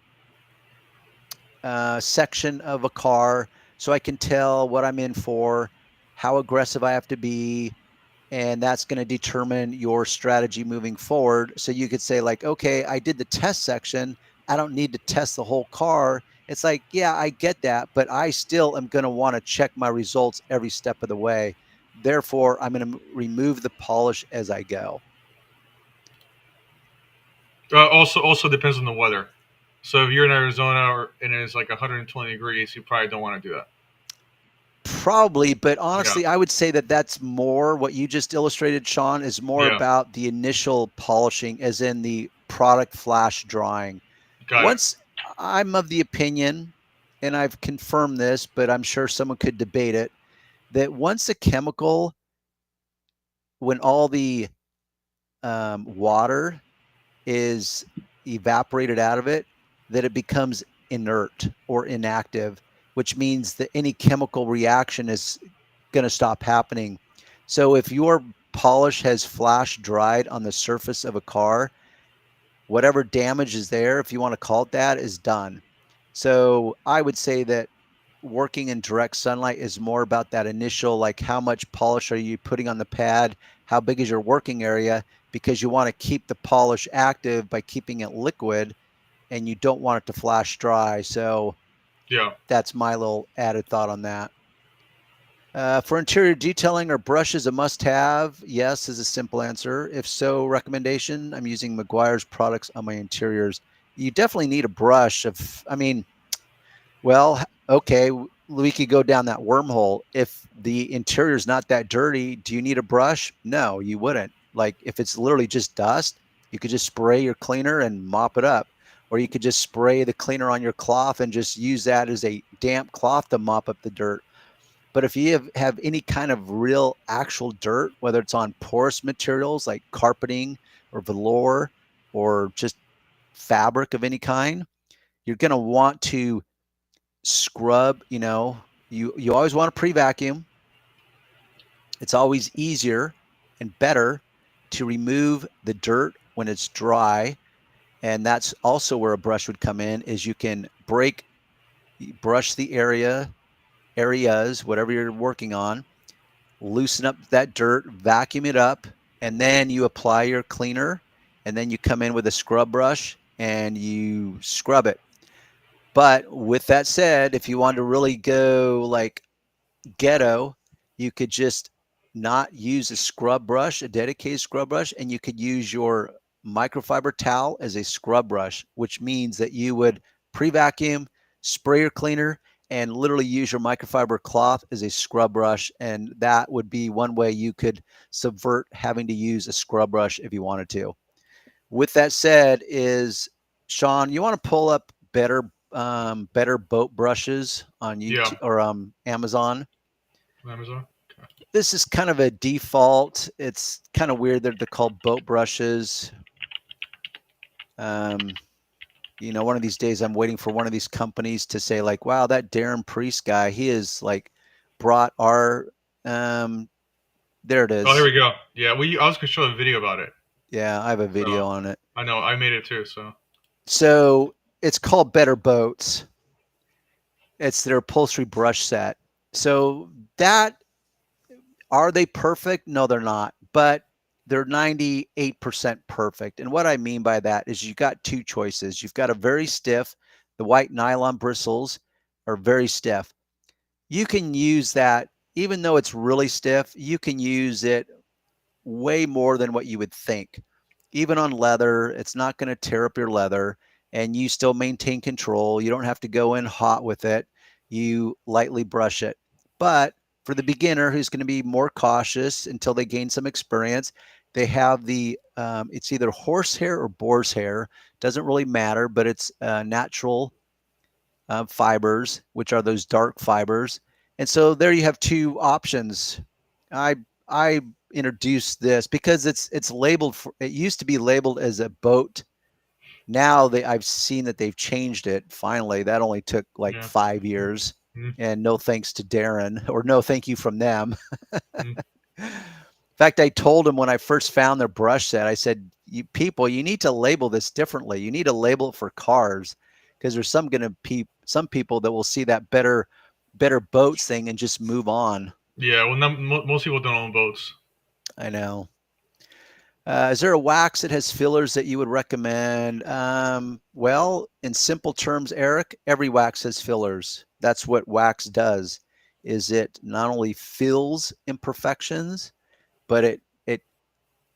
section of a car, so I can tell what I'm in for, how aggressive I have to be, and that's going to determine your strategy moving forward. So you could say like, okay, I did the test section. I don't need to test the whole car. It's like, yeah, I get that, but I still am going to want to check my results every step of the way. Therefore, I'm going to remove the polish as I go. Also depends on the weather. So if you're in Arizona and it's like 120 degrees, you probably don't want to do that. Probably, but honestly, yeah. I would say that that's more what you just illustrated, Sean, is more about the initial polishing, as in the product flash drying. Once I'm of the opinion, and I've confirmed this, but I'm sure someone could debate it, that once a chemical, when all the water is evaporated out of it, that it becomes inert or inactive, which means that any chemical reaction is going to stop happening. So if your polish has flash dried on the surface of a car, whatever damage is there, if you want to call it that, is done. So I would say that working in direct sunlight is more about that initial, like how much polish are you putting on the pad? How big is your working area? Because you want to keep the polish active by keeping it liquid, and you don't want it to flash dry. So yeah, that's my little added thought on that. For interior detailing, are brushes a must-have? Yes, is a simple answer. If so, recommendation, I'm using Meguiar's products on my interiors. You definitely need a brush. Well, okay, we could go down that wormhole. If the interior is not that dirty, do you need a brush? No, you wouldn't. Like if it's literally just dust, you could just spray your cleaner and mop it up. Or you could just spray the cleaner on your cloth and just use that as a damp cloth to mop up the dirt. But if you have any kind of real actual dirt, whether it's on porous materials like carpeting or velour or just fabric of any kind, you're going to want to scrub. You always want to pre-vacuum. It's always easier and better to remove the dirt when it's dry. And that's also where a brush would come in, is you can brush the areas, whatever you're working on, loosen up that dirt, vacuum it up, and then you apply your cleaner, and then you come in with a scrub brush and you scrub it. But with that said, if you want to really go like ghetto, you could just not use a scrub brush, a dedicated scrub brush, and you could use your microfiber towel as a scrub brush, which means that you would pre-vacuum, spray your cleaner, and literally use your microfiber cloth as a scrub brush. And that would be one way you could subvert having to use a scrub brush if you wanted to. With that said, is Sean, you want to pull up better boat brushes on YouTube or Amazon? Amazon. This is kind of a default. It's kind of weird that they're called boat brushes. One of these days I'm waiting for one of these companies to say like, wow, that Darren Priest guy, he is like brought our, there it is. Oh, here we go. Yeah. I was going to show a video about it. Yeah. I have a video on it. I know. I made it too. So it's called Better Boats. It's their upholstery brush set. So are they perfect? No, they're not, but they're 98% perfect. And what I mean by that is you've got two choices. You've got a very stiff, the white nylon bristles are very stiff. You can use that, even though it's really stiff, you can use it way more than what you would think. Even on leather, it's not going to tear up your leather, and you still maintain control. You don't have to go in hot with it. You lightly brush it. But for the beginner who's going to be more cautious until they gain some experience, they have it's either horsehair or boar's hair. Doesn't really matter, but it's natural fibers, which are those dark fibers. And so there you have two options. I introduced this because it's labeled it used to be labeled as a boat. Now I've seen that they've changed it. Finally, that only took like 5 years. And no thanks to Darren, or no thank you from them. In fact, I told him when I first found their brush set, I said, you need to label this differently. You need to label it for cars, because there's some people that will see that better boats thing and just move on. Yeah, well, most people don't own boats. I know. Is there a wax that has fillers that you would recommend? Well, in simple terms, Eric, every wax has fillers. That's what wax does, is it not only fills imperfections, but it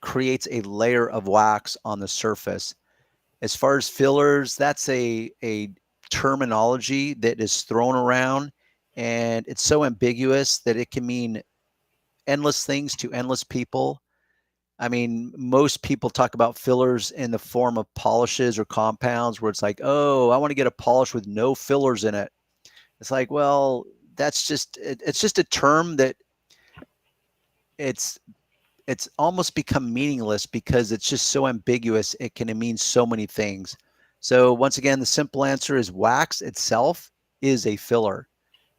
creates a layer of wax on the surface. As far as fillers, that's a terminology that is thrown around, and it's so ambiguous that it can mean endless things to endless people. I mean, most people talk about fillers in the form of polishes or compounds where it's like, oh, I want to get a polish with no fillers in it. It's like, well, it's just a term that it's almost become meaningless because it's just so ambiguous. It can mean so many things. So once again, the simple answer is wax itself is a filler.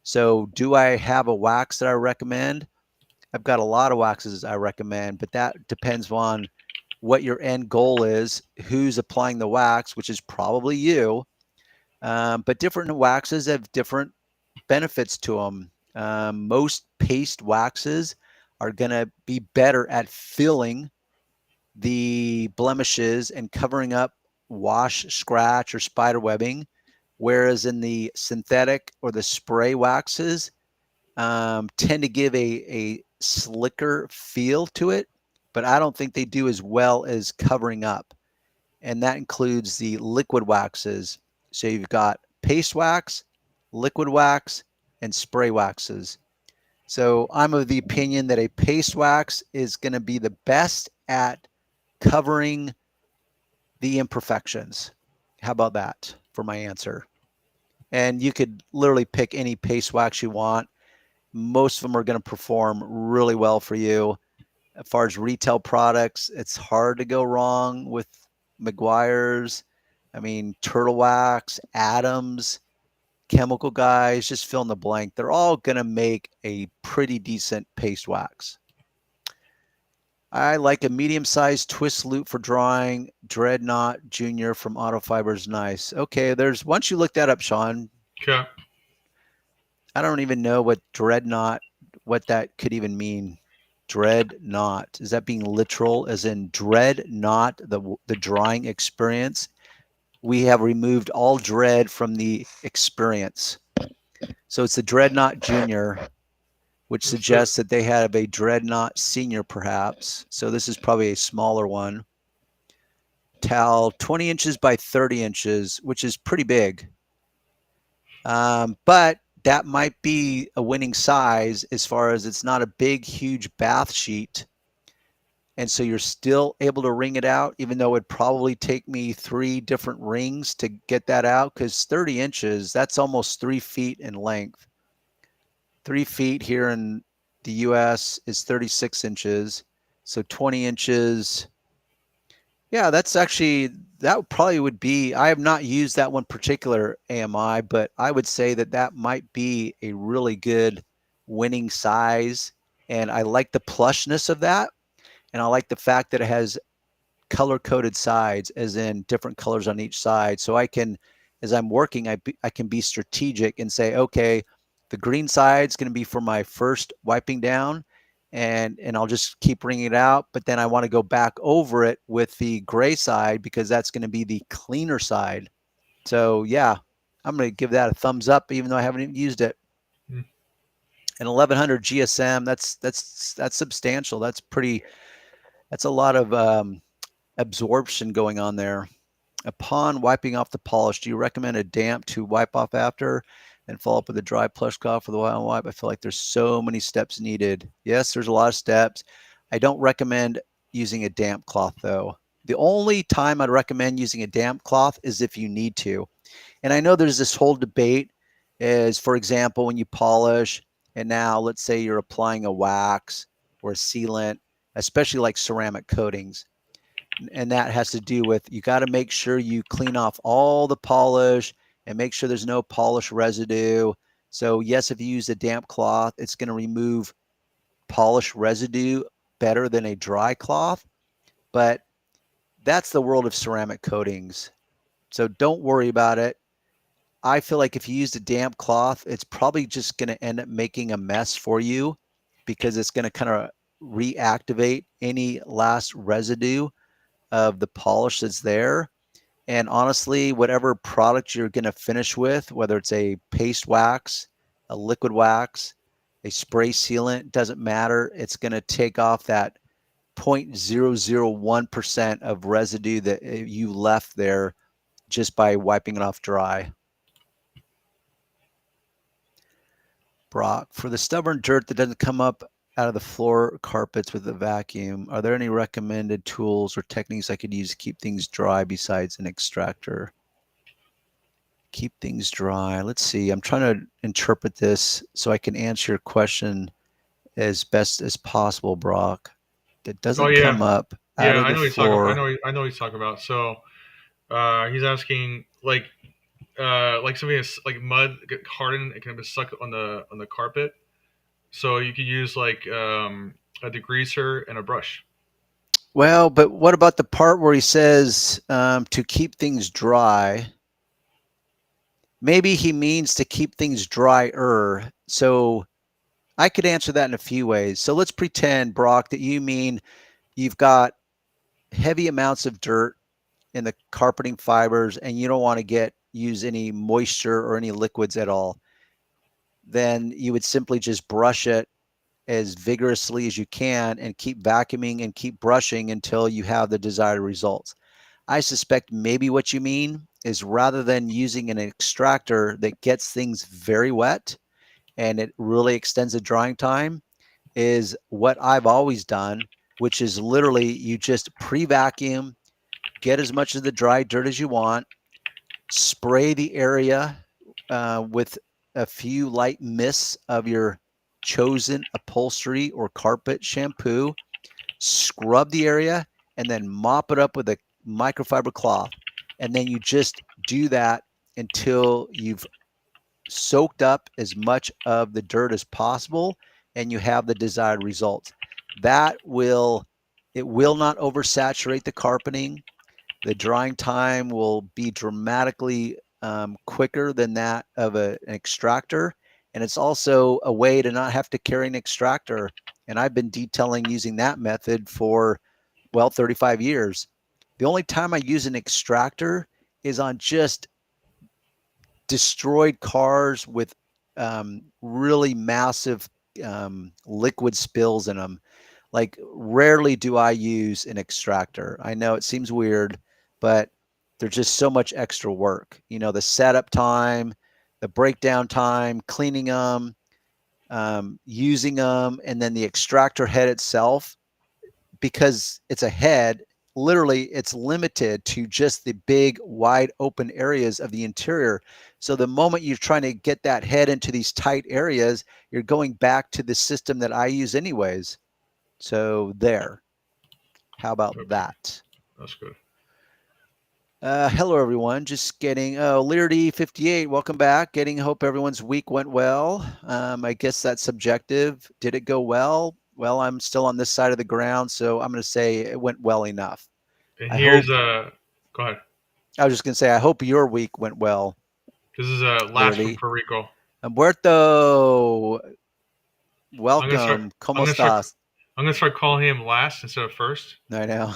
So do I have a wax that I recommend? I've got a lot of waxes I recommend, but that depends on what your end goal is, who's applying the wax, which is probably you. But different waxes have different benefits to them. Most paste waxes are going to be better at filling the blemishes and covering up wash, scratch, or spider webbing, whereas in the synthetic or the spray waxes tend to give a slicker feel to it, but I don't think they do as well as covering up. And that includes the liquid waxes. So you've got paste wax, liquid wax, and spray waxes. So I'm of the opinion that a paste wax is going to be the best at covering the imperfections. How about that for my answer? And you could literally pick any paste wax you want. Most of them are going to perform really well for you. As far as retail products, it's hard to go wrong with Meguiar's. I mean, Turtle Wax, Adams, Chemical Guys, just fill in the blank. They're all going to make a pretty decent paste wax. I like a medium-sized twist loop for drawing. Dreadnought Junior from Auto Fibers, nice. Okay, once you look that up, Sean. Okay. I don't even know what dreadnought, what that could even mean. Dreadnought, is that being literal, as in dread not the drawing experience? We have removed all dread from the experience. So it's the Dreadnought Junior, which suggests that they have a Dreadnought Senior perhaps. So this is probably a smaller one. Tal, 20 inches by 30 inches, which is pretty big. But that might be a winning size as far as it's not a big, huge bath sheet. And so you're still able to wring it out, even though it'd probably take me 3 different rings to get that out, because 30 inches, that's almost 3 feet in length. 3 feet here in the US is 36 inches. So 20 inches. Yeah, that's actually, that probably would be, I have not used that one particular AMI, but I would say that that might be a really good winning size. And I like the plushness of that. And I like the fact that it has color-coded sides, as in different colors on each side. So I can, as I'm working, I can be strategic and say, okay, the green side's going to be for my first wiping down, and I'll just keep wringing it out. But then I want to go back over it with the gray side because that's going to be the cleaner side. So yeah, I'm going to give that a thumbs up, even though I haven't even used it. Hmm. An 1100 GSM, that's substantial. That's a lot of absorption going on there. Upon wiping off the polish, do you recommend a damp to wipe off after and follow up with a dry plush cloth for the wipe? I feel like there's so many steps needed. Yes, there's a lot of steps. I don't recommend using a damp cloth though. The only time I'd recommend using a damp cloth is if you need to. And I know there's this whole debate is, for example, when you polish and now let's say you're applying a wax or a sealant, especially like ceramic coatings. And that has to do with, you got to make sure you clean off all the polish and make sure there's no polish residue. So yes, if you use a damp cloth, it's going to remove polish residue better than a dry cloth. But that's the world of ceramic coatings. So don't worry about it. I feel like if you used a damp cloth, it's probably just going to end up making a mess for you because it's going to kind of reactivate any last residue of the polish that's there. And honestly, whatever product you're going to finish with, whether it's a paste wax, a liquid wax, a spray sealant, doesn't matter. It's going to take off that 0.001% of residue that you left there just by wiping it off dry. Brock, for the stubborn dirt that doesn't come up out of the floor carpets with a vacuum, are there any recommended tools or techniques I could use to keep things dry besides an extractor? Keep things dry. Let's see. I'm trying to interpret this so I can answer your question as best as possible, Brock. That doesn't come up out of the floor. I know what he's talking about. So he's asking like something that's like mud get hardened, it can be stuck on the carpet. So you could use like a degreaser and a brush. Well, but what about the part where he says to keep things dry? Maybe he means to keep things drier. So I could answer that in a few ways. So let's pretend, Brock, that you mean you've got heavy amounts of dirt in the carpeting fibers and you don't want to use any moisture or any liquids at all. Then you would simply just brush it as vigorously as you can and keep vacuuming and keep brushing until you have the desired results. I suspect maybe what you mean is rather than using an extractor that gets things very wet and it really extends the drying time, is what I've always done, which is literally you just pre-vacuum, get as much of the dry dirt as you want, spray the area with a few light mists of your chosen upholstery or carpet shampoo, scrub the area, and then mop it up with a microfiber cloth. And then you just do that until you've soaked up as much of the dirt as possible and you have the desired results. It will not oversaturate the carpeting. The drying time will be dramatically quicker than that of an extractor. And it's also a way to not have to carry an extractor. And I've been detailing using that method for, 35 years. The only time I use an extractor is on just destroyed cars with really massive liquid spills in them. Like, rarely do I use an extractor. I know it seems weird, but there's just so much extra work. The setup time, the breakdown time, cleaning them, using them, and then the extractor head itself, because it's a head, literally it's limited to just the big wide open areas of the interior. So the moment you're trying to get that head into these tight areas, you're going back to the system that I use anyways. So there. How about that? That's good. Hello, everyone. Just getting, Leardy 58, welcome back. Hope everyone's week went well. I guess that's subjective. Did it go well? Well, I'm still on this side of the ground, so I'm going to say it went well enough. And here's go ahead. I was just going to say, I hope your week went well. This is last from Puerto Rico. Humberto, welcome. ¿Cómo estás? I'm going to start calling him last instead of first. I know.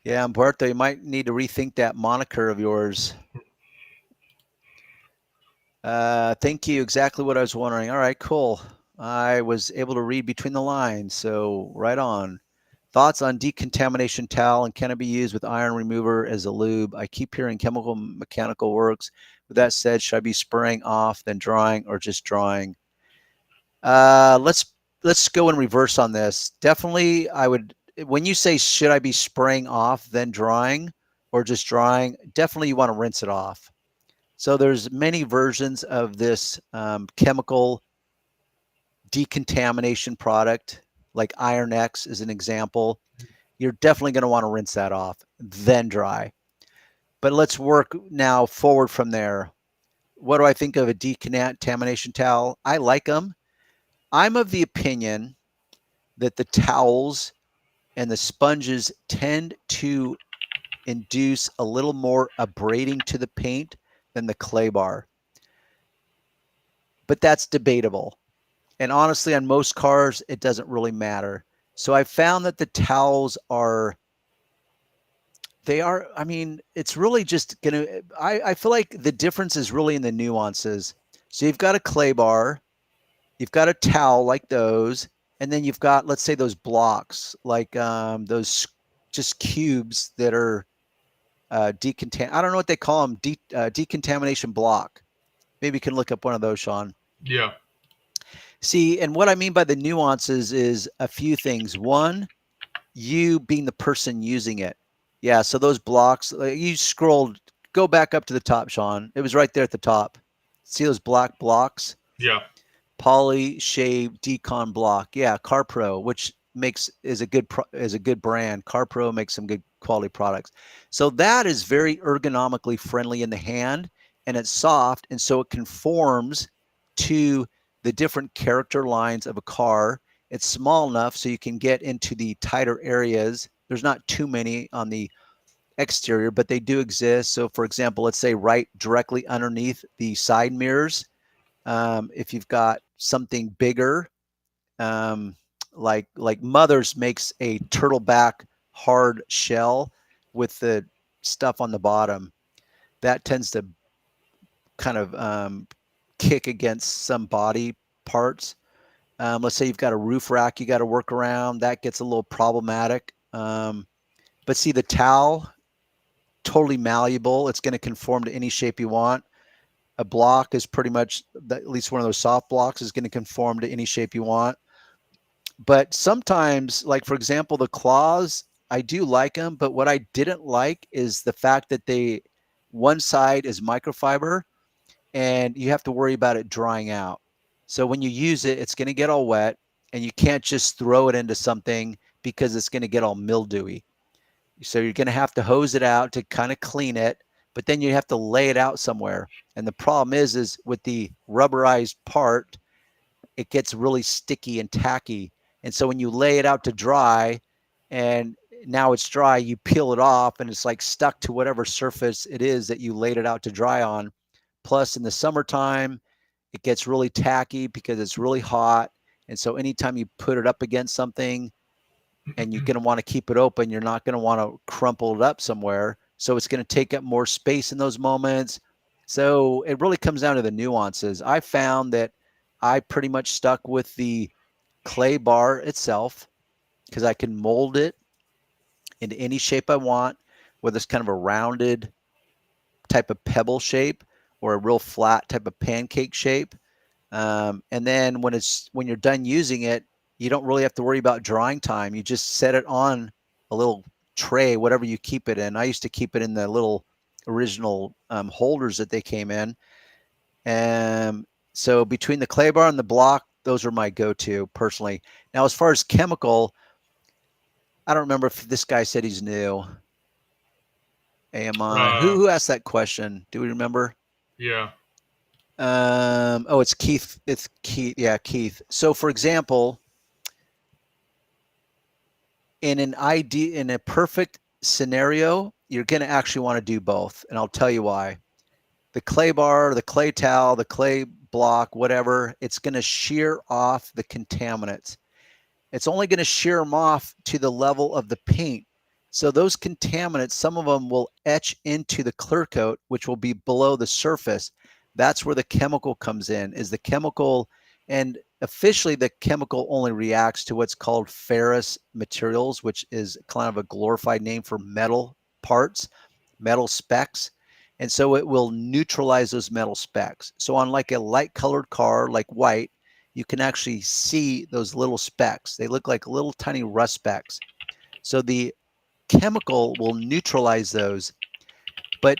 Yeah, Humberto, you might need to rethink that moniker of yours. Thank you. Exactly what I was wondering. All right, cool. I was able to read between the lines, so right on. Thoughts on decontamination towel, and can it be used with iron remover as a lube? I keep hearing chemical mechanical works. With that said, should I be spraying off, then drying, or just drying? Let's go in reverse on this. Definitely, I would. When you say should I be spraying off, then drying, or just drying, definitely you want to rinse it off. So there's many versions of this chemical decontamination product, like Iron X is an example. You're definitely going to want to rinse that off, then dry. But let's work now forward from there. What do I think of a decontamination towel? I like them. I'm of the opinion that the towels and the sponges tend to induce a little more abrading to the paint than the clay bar. But that's debatable. And honestly, on most cars, it doesn't really matter. So I found that the towels I mean, it's really just I feel like the difference is really in the nuances. So you've got a clay bar, you've got a towel like those, and then you've got, let's say, those blocks, like those just cubes that are I don't know what they call them, decontamination block. Maybe you can look up one of those, Sean. Yeah. See, and what I mean by the nuances is a few things. One, you being the person using it. Yeah, so those blocks, you scrolled, go back up to the top, Sean. It was right there at the top. See those black blocks? Yeah. Poly Shave Decon block. Yeah, CarPro, which is a good brand. CarPro makes some good quality products. So that is very ergonomically friendly in the hand, and it's soft, and so it conforms to the different character lines of a car. It's small enough so you can get into the tighter areas. There's not too many on the exterior, but they do exist. So for example, let's say right directly underneath the side mirrors, if you've got something bigger, like Mother's makes a turtleback hard shell with the stuff on the bottom, that tends to kind of kick against some body parts. Let's say you've got a roof rack you got to work around, that gets a little problematic. But see, the towel, totally malleable. It's going to conform to any shape you want. A block is pretty much, at least one of those soft blocks is going to conform to any shape you want. But sometimes, like for example, the claws, I do like them, but what I didn't like is the fact that one side is microfiber and you have to worry about it drying out. So when you use it, it's going to get all wet and you can't just throw it into something because it's going to get all mildewy. So you're going to have to hose it out to kind of clean it, but then you have to lay it out somewhere. And the problem is with the rubberized part, it gets really sticky and tacky. And so when you lay it out to dry and now it's dry, you peel it off and it's like stuck to whatever surface it is that you laid it out to dry on. Plus in the summertime, it gets really tacky because it's really hot. And so anytime you put it up against something and you're going to want to keep it open, you're not going to want to crumple it up somewhere. So it's going to take up more space in those moments. So it really comes down to the nuances. I found that I pretty much stuck with the clay bar itself because I can mold it into any shape I want, whether it's kind of a rounded type of pebble shape or a real flat type of pancake shape. And then when you're done using it, you don't really have to worry about drying time. You just set it on a little tray, whatever you keep it in. I used to keep it in the little original holders that they came in. So between the clay bar and the block, those are my go-to personally. Now, as far as chemical, I don't remember if this guy said he's new. AMI. Who asked that question? Do we remember? Yeah. It's Keith. It's Keith. Yeah, Keith. So, for example, in a perfect scenario, you're going to actually want to do both, and I'll tell you why. The clay bar, the clay towel, the clay block, whatever, it's going to shear off the contaminants. It's only going to shear them off to the level of the paint. So those contaminants, some of them will etch into the clear coat, which will be below the surface. That's where the chemical comes in, is the chemical. And officially, the chemical only reacts to what's called ferrous materials, which is kind of a glorified name for metal parts, metal specks. And so it will neutralize those metal specks. So on like a light colored car, like white, you can actually see those little specks. They look like little tiny rust specks. So the chemical will neutralize those. But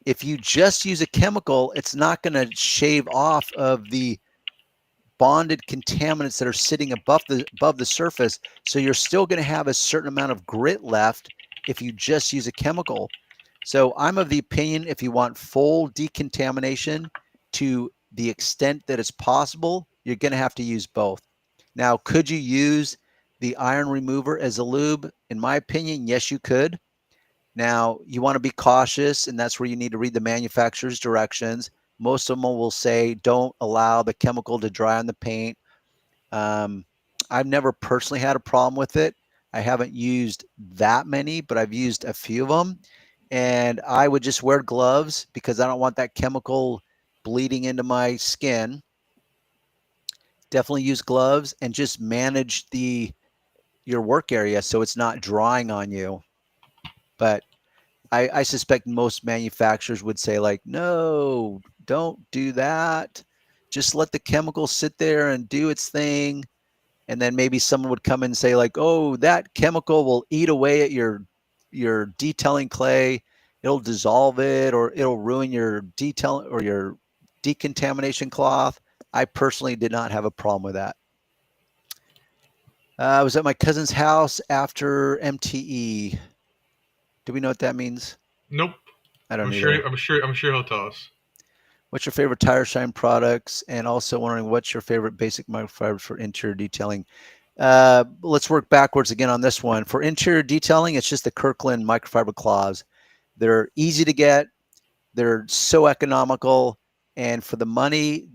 if you just use a chemical, it's not going to shave off of the bonded contaminants that are sitting above the surface. So you're still going to have a certain amount of grit left if you just use a chemical. So I'm of the opinion, if you want full decontamination to the extent that it's possible, you're going to have to use both. Now, could you use the iron remover as a lube? In my opinion, yes, you could. Now, you want to be cautious, and that's where you need to read the manufacturer's directions. Most of them will say, don't allow the chemical to dry on the paint. I've never personally had a problem with it. I haven't used that many, but I've used a few of them. And I would just wear gloves because I don't want that chemical bleeding into my skin. Definitely use gloves and just manage your work area so it's not drying on you. But I suspect most manufacturers would say, like, no, don't do that. Just let the chemical sit there and do its thing. And then maybe someone would come and say, like, oh, that chemical will eat away at your detailing clay. It'll dissolve it, or it'll ruin your detail or your decontamination cloth. I personally did not have a problem with that. I was at my cousin's house after MTE. Do we know what that means? Nope. I don't I'm either. sure he'll tell us. What's your favorite Tire Shine products? And also wondering what's your favorite basic microfibers for interior detailing? Let's work backwards again on this one. For interior detailing, it's just the Kirkland microfiber cloths. They're easy to get. They're so economical. And for the money,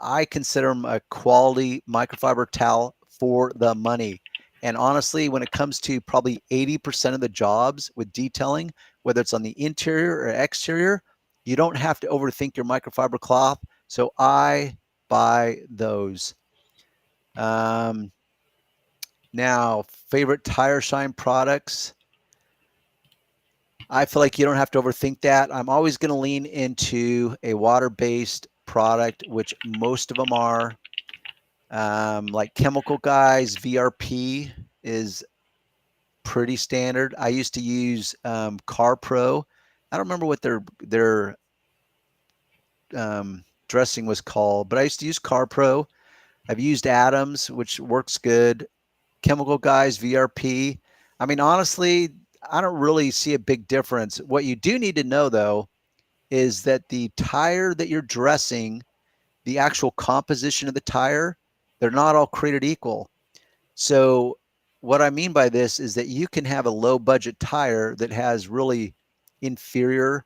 I consider them a quality microfiber towel for the money. And honestly, when it comes to probably 80% of the jobs with detailing, whether it's on the interior or exterior, you don't have to overthink your microfiber cloth. So I buy those. Now, favorite Tire Shine products. I feel like you don't have to overthink that. I'm always going to lean into a water-based product, which most of them are. Like Chemical Guys, VRP is pretty standard. I used to use CarPro. I don't remember what their dressing was called, but I used to use CarPro. I've used Adams, which works good. Chemical Guys, VRP. I mean, honestly, I don't really see a big difference. What you do need to know, though, is that the tire that you're dressing, the actual composition of the tire, they're not all created equal. So what I mean by this is that you can have a low budget tire that has really inferior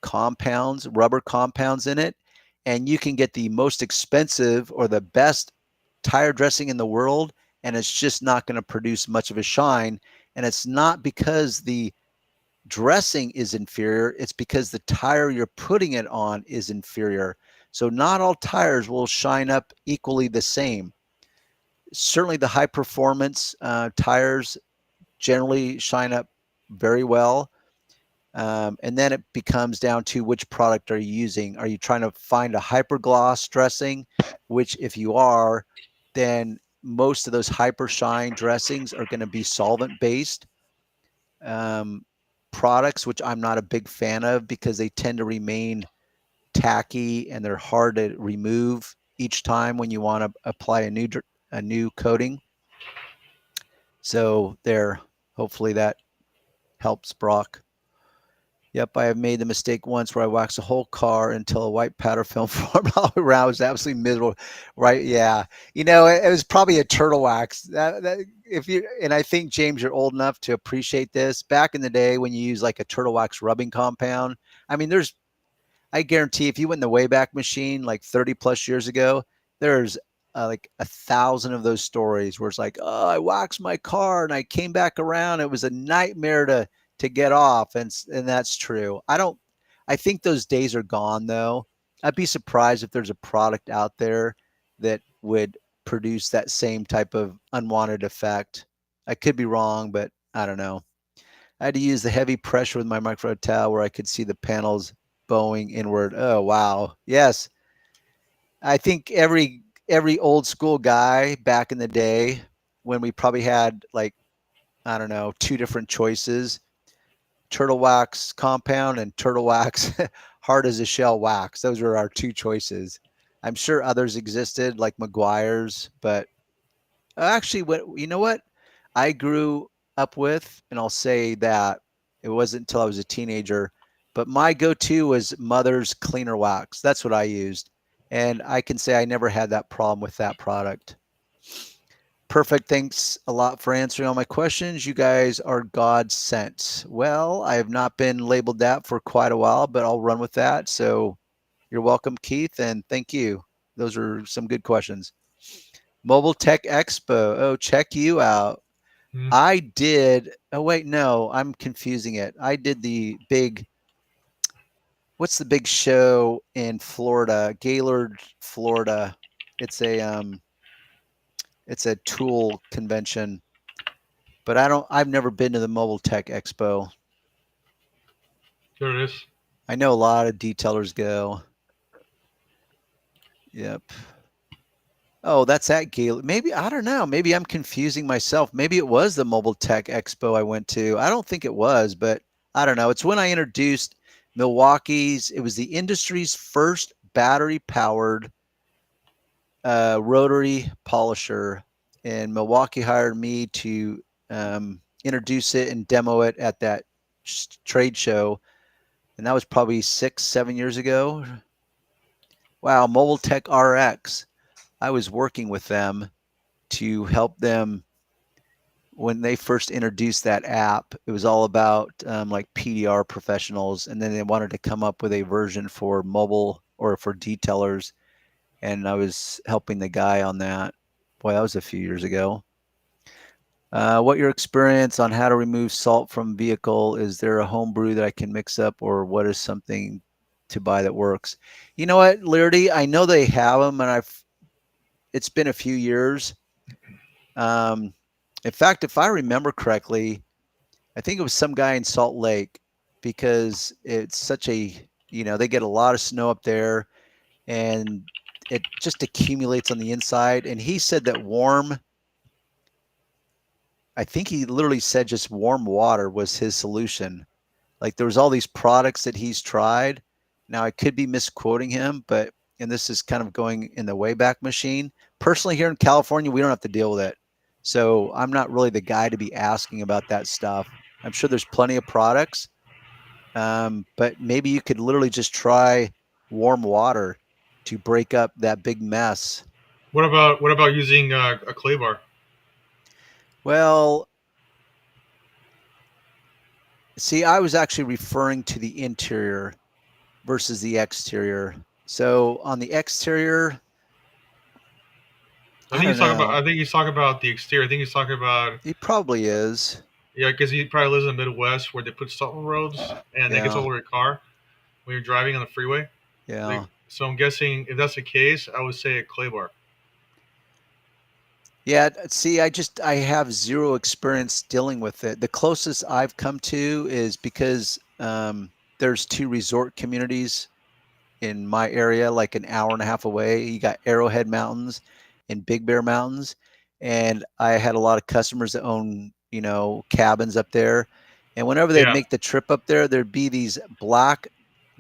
compounds, rubber compounds in it, and you can get the most expensive or the best tire dressing in the world, and it's just not going to produce much of a shine. And it's not because the dressing is inferior, it's because the tire you're putting it on is inferior. So not all tires will shine up equally the same. Certainly the high performance tires generally shine up very well. And then it becomes down to which product are you using. Are you trying to find a hypergloss dressing, which if you are, then most of those hyper shine dressings are going to be solvent based products, which I'm not a big fan of because they tend to remain tacky and they're hard to remove each time when you want to apply a new coating. So there, hopefully that helps, Brock. Yep, I have made the mistake once where I waxed a whole car until a white powder film formed all around. It was absolutely miserable. Right? Yeah. You know, it was probably a turtle wax. And I think, James, you're old enough to appreciate this. Back in the day when you use like a turtle wax rubbing compound, I mean, I guarantee if you went in the Wayback Machine like 30 plus years ago, there's like 1,000 of those stories where it's like, oh, I waxed my car and I came back around. It was a nightmare to get off. And that's true. I think those days are gone though. I'd be surprised if there's a product out there that would produce that same type of unwanted effect. I could be wrong, but I don't know. I had to use the heavy pressure with my micro towel where I could see the panels bowing inward. Oh, wow. Yes. I think every old school guy back in the day when we probably had like, I don't know, 2 different choices, turtle wax compound and turtle wax hard as a shell wax. Those were our 2 choices. I'm sure others existed like Meguiar's, but actually you know what I grew up with, and I'll say that it wasn't until I was a teenager, but my go-to was Mother's Cleaner Wax. That's what I used. And I can say I never had that problem with that product. Perfect. Thanks a lot for answering all my questions. You guys are God sent. Well, I have not been labeled that for quite a while, but I'll run with that. So you're welcome, Keith, and thank you. Those are some good questions. Mobile Tech Expo. Oh, check you out. I did. Oh, wait, no, I'm confusing it. I did what's the big show in Florida? Gaylord, Florida. It's a tool convention, but I've never been to the Mobile Tech Expo. There it is. I know a lot of detailers go. Yep. Oh, that's at Gaylord. Maybe, I don't know. Maybe I'm confusing myself. Maybe it was the Mobile Tech Expo I went to. I don't think it was, but I don't know. It's when I introduced it was the industry's first battery powered rotary polisher, and Milwaukee hired me to introduce it and demo it at that trade show. And that was probably 6-7 years ago. Wow. Mobile Tech RX. I was working with them to help them when they first introduced that app. It was all about like PDR professionals, and then they wanted to come up with a version for mobile or for detailers, and I was helping the guy on that. Boy, that was a few years ago. What your experience on how to remove salt from vehicle? Is there a home brew that I can mix up, or what is something to buy that works? You know what, Liberty, I know they have them, and it's been a few years. In fact, if I remember correctly, I think it was some guy in Salt Lake, because it's such a, they get a lot of snow up there, and it just accumulates on the inside. And he said that I think he literally said just warm water was his solution. Like, there was all these products that he's tried. Now I could be misquoting him, but, and this is kind of going in the Wayback Machine. Personally, here in California, we don't have to deal with it. So I'm not really the guy to be asking about that stuff. I'm sure there's plenty of products, but maybe you could literally just try warm water to break up that big mess. What about using a clay bar? Well, see, I was actually referring to the interior versus the exterior. So on the exterior, I don't know. I think he's talking about the exterior. I think he's talking about, He probably is. yeah, because he probably lives in the Midwest where they put salt on roads and that gets Yeah. over your car when you're driving on the freeway. Yeah. So I'm guessing if that's the case, I would say a clay bar. Yeah. See, I have zero experience dealing with it. The closest I've come to is because there's 2 resort communities in my area, like an hour and a half away. You got Arrowhead Mountains and Big Bear Mountains. And I had a lot of customers that own, cabins up there. And whenever they'd Yeah. make the trip up there, there'd be these black,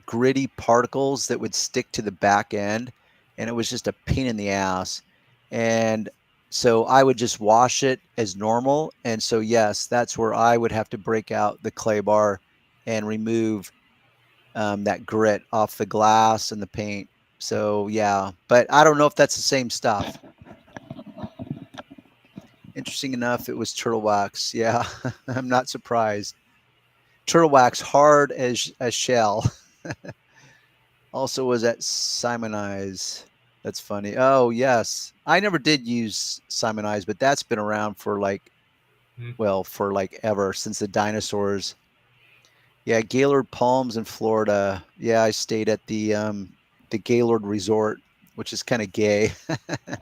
gritty particles that would stick to the back end. And it was just a pain in the ass. And so I would just wash it as normal. And so, yes, that's where I would have to break out the clay bar and remove that grit off the glass and the paint. So yeah, but I don't know if that's the same stuff. Interesting enough, it was turtle wax. Yeah, I'm not surprised. Turtle wax, hard as a shell. Also was at Simonize. That's funny. Oh yes, I never did use Simonize, but that's been around for for like ever, since the dinosaurs. Yeah, Gaylord Palms in Florida. Yeah, I stayed at the Gaylord Resort, which is kind of gay. Yeah,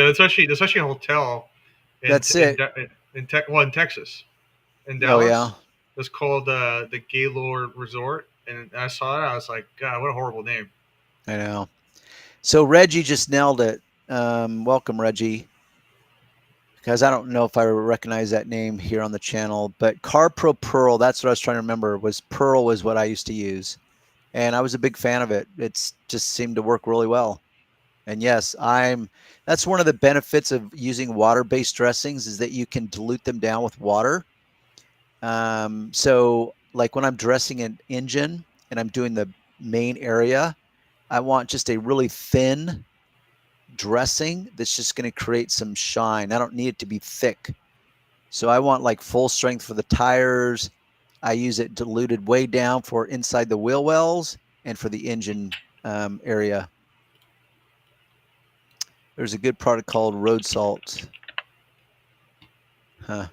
that's actually a hotel That's it. in Texas, in Oh yeah, Dallas. It's called the Gaylord Resort, and I saw it. I was like, God, what a horrible name. I know. So Reggie just nailed it. Welcome, Reggie. Because I don't know if I recognize that name here on the channel, but CarPro Pearl, that's what I was trying to remember, was Pearl was what I used to use. And I was a big fan of it. It's just seemed to work really well. And yes, that's one of the benefits of using water-based dressings, is that you can dilute them down with water. So like when I'm dressing an engine and I'm doing the main area, I want just a really thin dressing that's just going to create some shine. I don't need it to be thick. So I want like full strength for the tires. I use it diluted way down for inside the wheel wells and for the engine area. There's a good product called Road Salt. Huh.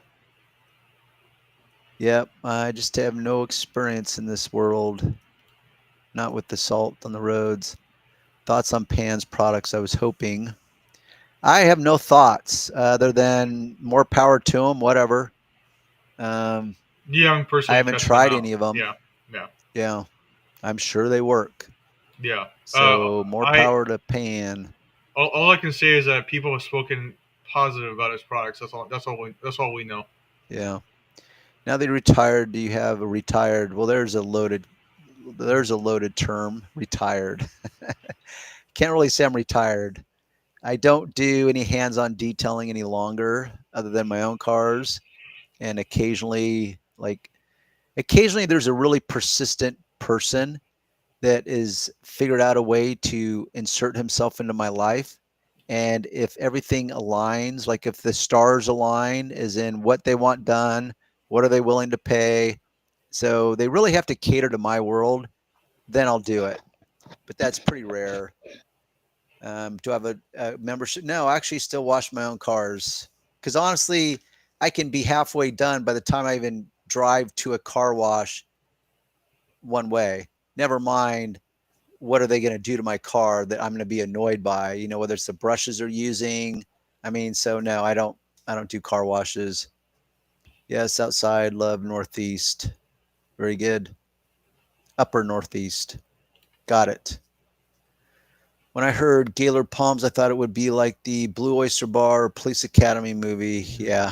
Yep, I just have no experience in this world. Not with the salt on the roads. Thoughts on Pan's products? I was hoping. I have no thoughts other than more power to them, whatever. Yeah, I'm personally. I haven't tested tried them out. any of them. Yeah, yeah, Yeah, I'm sure they work. yeah. So more power to Pan. All I can say is that people have spoken positive about his products. That's all we know. Yeah. Now they retired. Do you have a retired? Well, there's a loaded term, retired. Can't really say I'm retired. I don't do any hands-on detailing any longer, other than my own cars, and occasionally there's a really persistent person that is figured out a way to insert himself into my life. And if everything aligns, like if the stars align, as in what they want done, what are they willing to pay? So they really have to cater to my world, then I'll do it. But that's pretty rare. Do I have a membership? No, I actually still wash my own cars. Because honestly, I can be halfway done by the time I even drive to a car wash one way. Never mind, what are they going to do to my car that I'm going to be annoyed by? Whether it's the brushes they're using. I mean, so no, I don't do car washes. Yes, outside, love, northeast. Very good. Upper northeast. Got it. When I heard Gaylord Palms, I thought it would be like the Blue Oyster Bar or Police Academy movie. Yeah.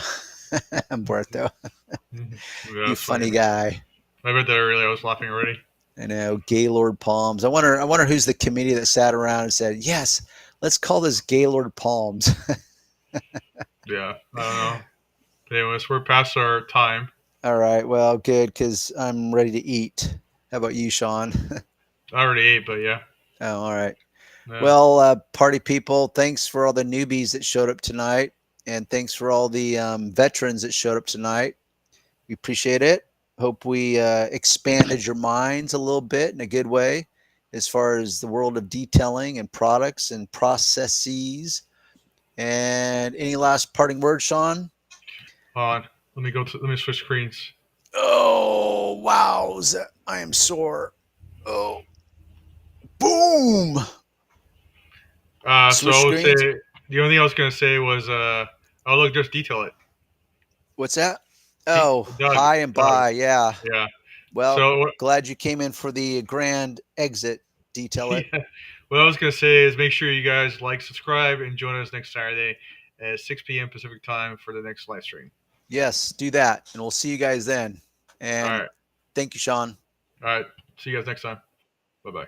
Umberto, Yeah, you that's funny. funny guy. I bet that I was laughing already. I know, Gaylord Palms. I wonder who's the committee that sat around and said, yes, let's call this Gaylord Palms. Yeah, I don't know. But anyways, we're past our time. All right. Well, good, because I'm ready to eat. How about you, Sean? I already ate, but yeah. Oh, all right. Yeah. Well, party people, thanks for all the newbies that showed up tonight. And thanks for all the veterans that showed up tonight. We appreciate it. Hope we expanded your minds a little bit in a good way as far as the world of detailing and products and processes. And any last parting words, Sean? Hold on. Let me switch screens. Oh, wowza. I am sore. Oh, boom. So I Switch would screens? say the only thing I was gonna say was oh look, just detail it. What's that? Oh, Doug, hi and bye. Yeah. Yeah. Well, So glad you came in for the grand exit. Detail it. yeah, what I was gonna say is make sure you guys like, subscribe, and join us next Saturday at 6 p.m. Pacific time for the next live stream. Yes, do that. And we'll see you guys then. All And right. thank you, Sean. All right. See you guys next time. Bye bye.